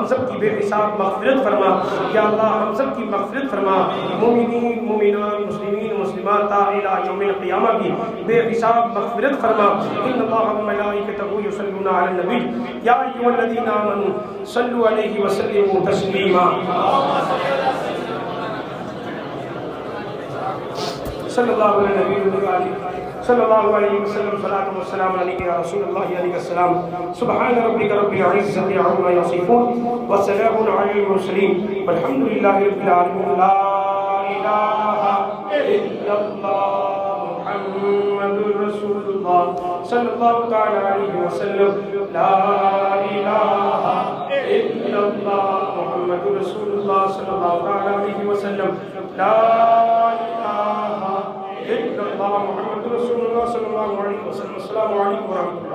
سب کی بے حساب مغفرت فرما. یا اللہ ہم سب کی مغفرت فرما. مومنین مومنات مسلمین مسلمات تا الی یوم القیامہ کی بے حساب مغفرت فرما. ان اللہ و ملائکتہ یصلون علی النبی یا ایھا الذین آمنوا صلوا علیہ وسلموا تسلیما. صلی اللہ علیہ وسلم صلاۃ والسلام علیک یا رسول اللہ علیہ السلام. سبحان ربک رب العزۃ عما یصفون وسلام علی المرسلین والحمد للہ رب العالمین. لا الہ الا اللہ محمد رسول اللہ صلی اللہ تعالی علیہ وسلم. لا الہ الا اللہ محمد رسول اللہ صلی اللہ تعالی علیہ وسلم. لا الہ الا اللہ محمد رسول اللہ صلی اللہ علیہ وسلم. السلام علیکم ورحمۃ اللہ.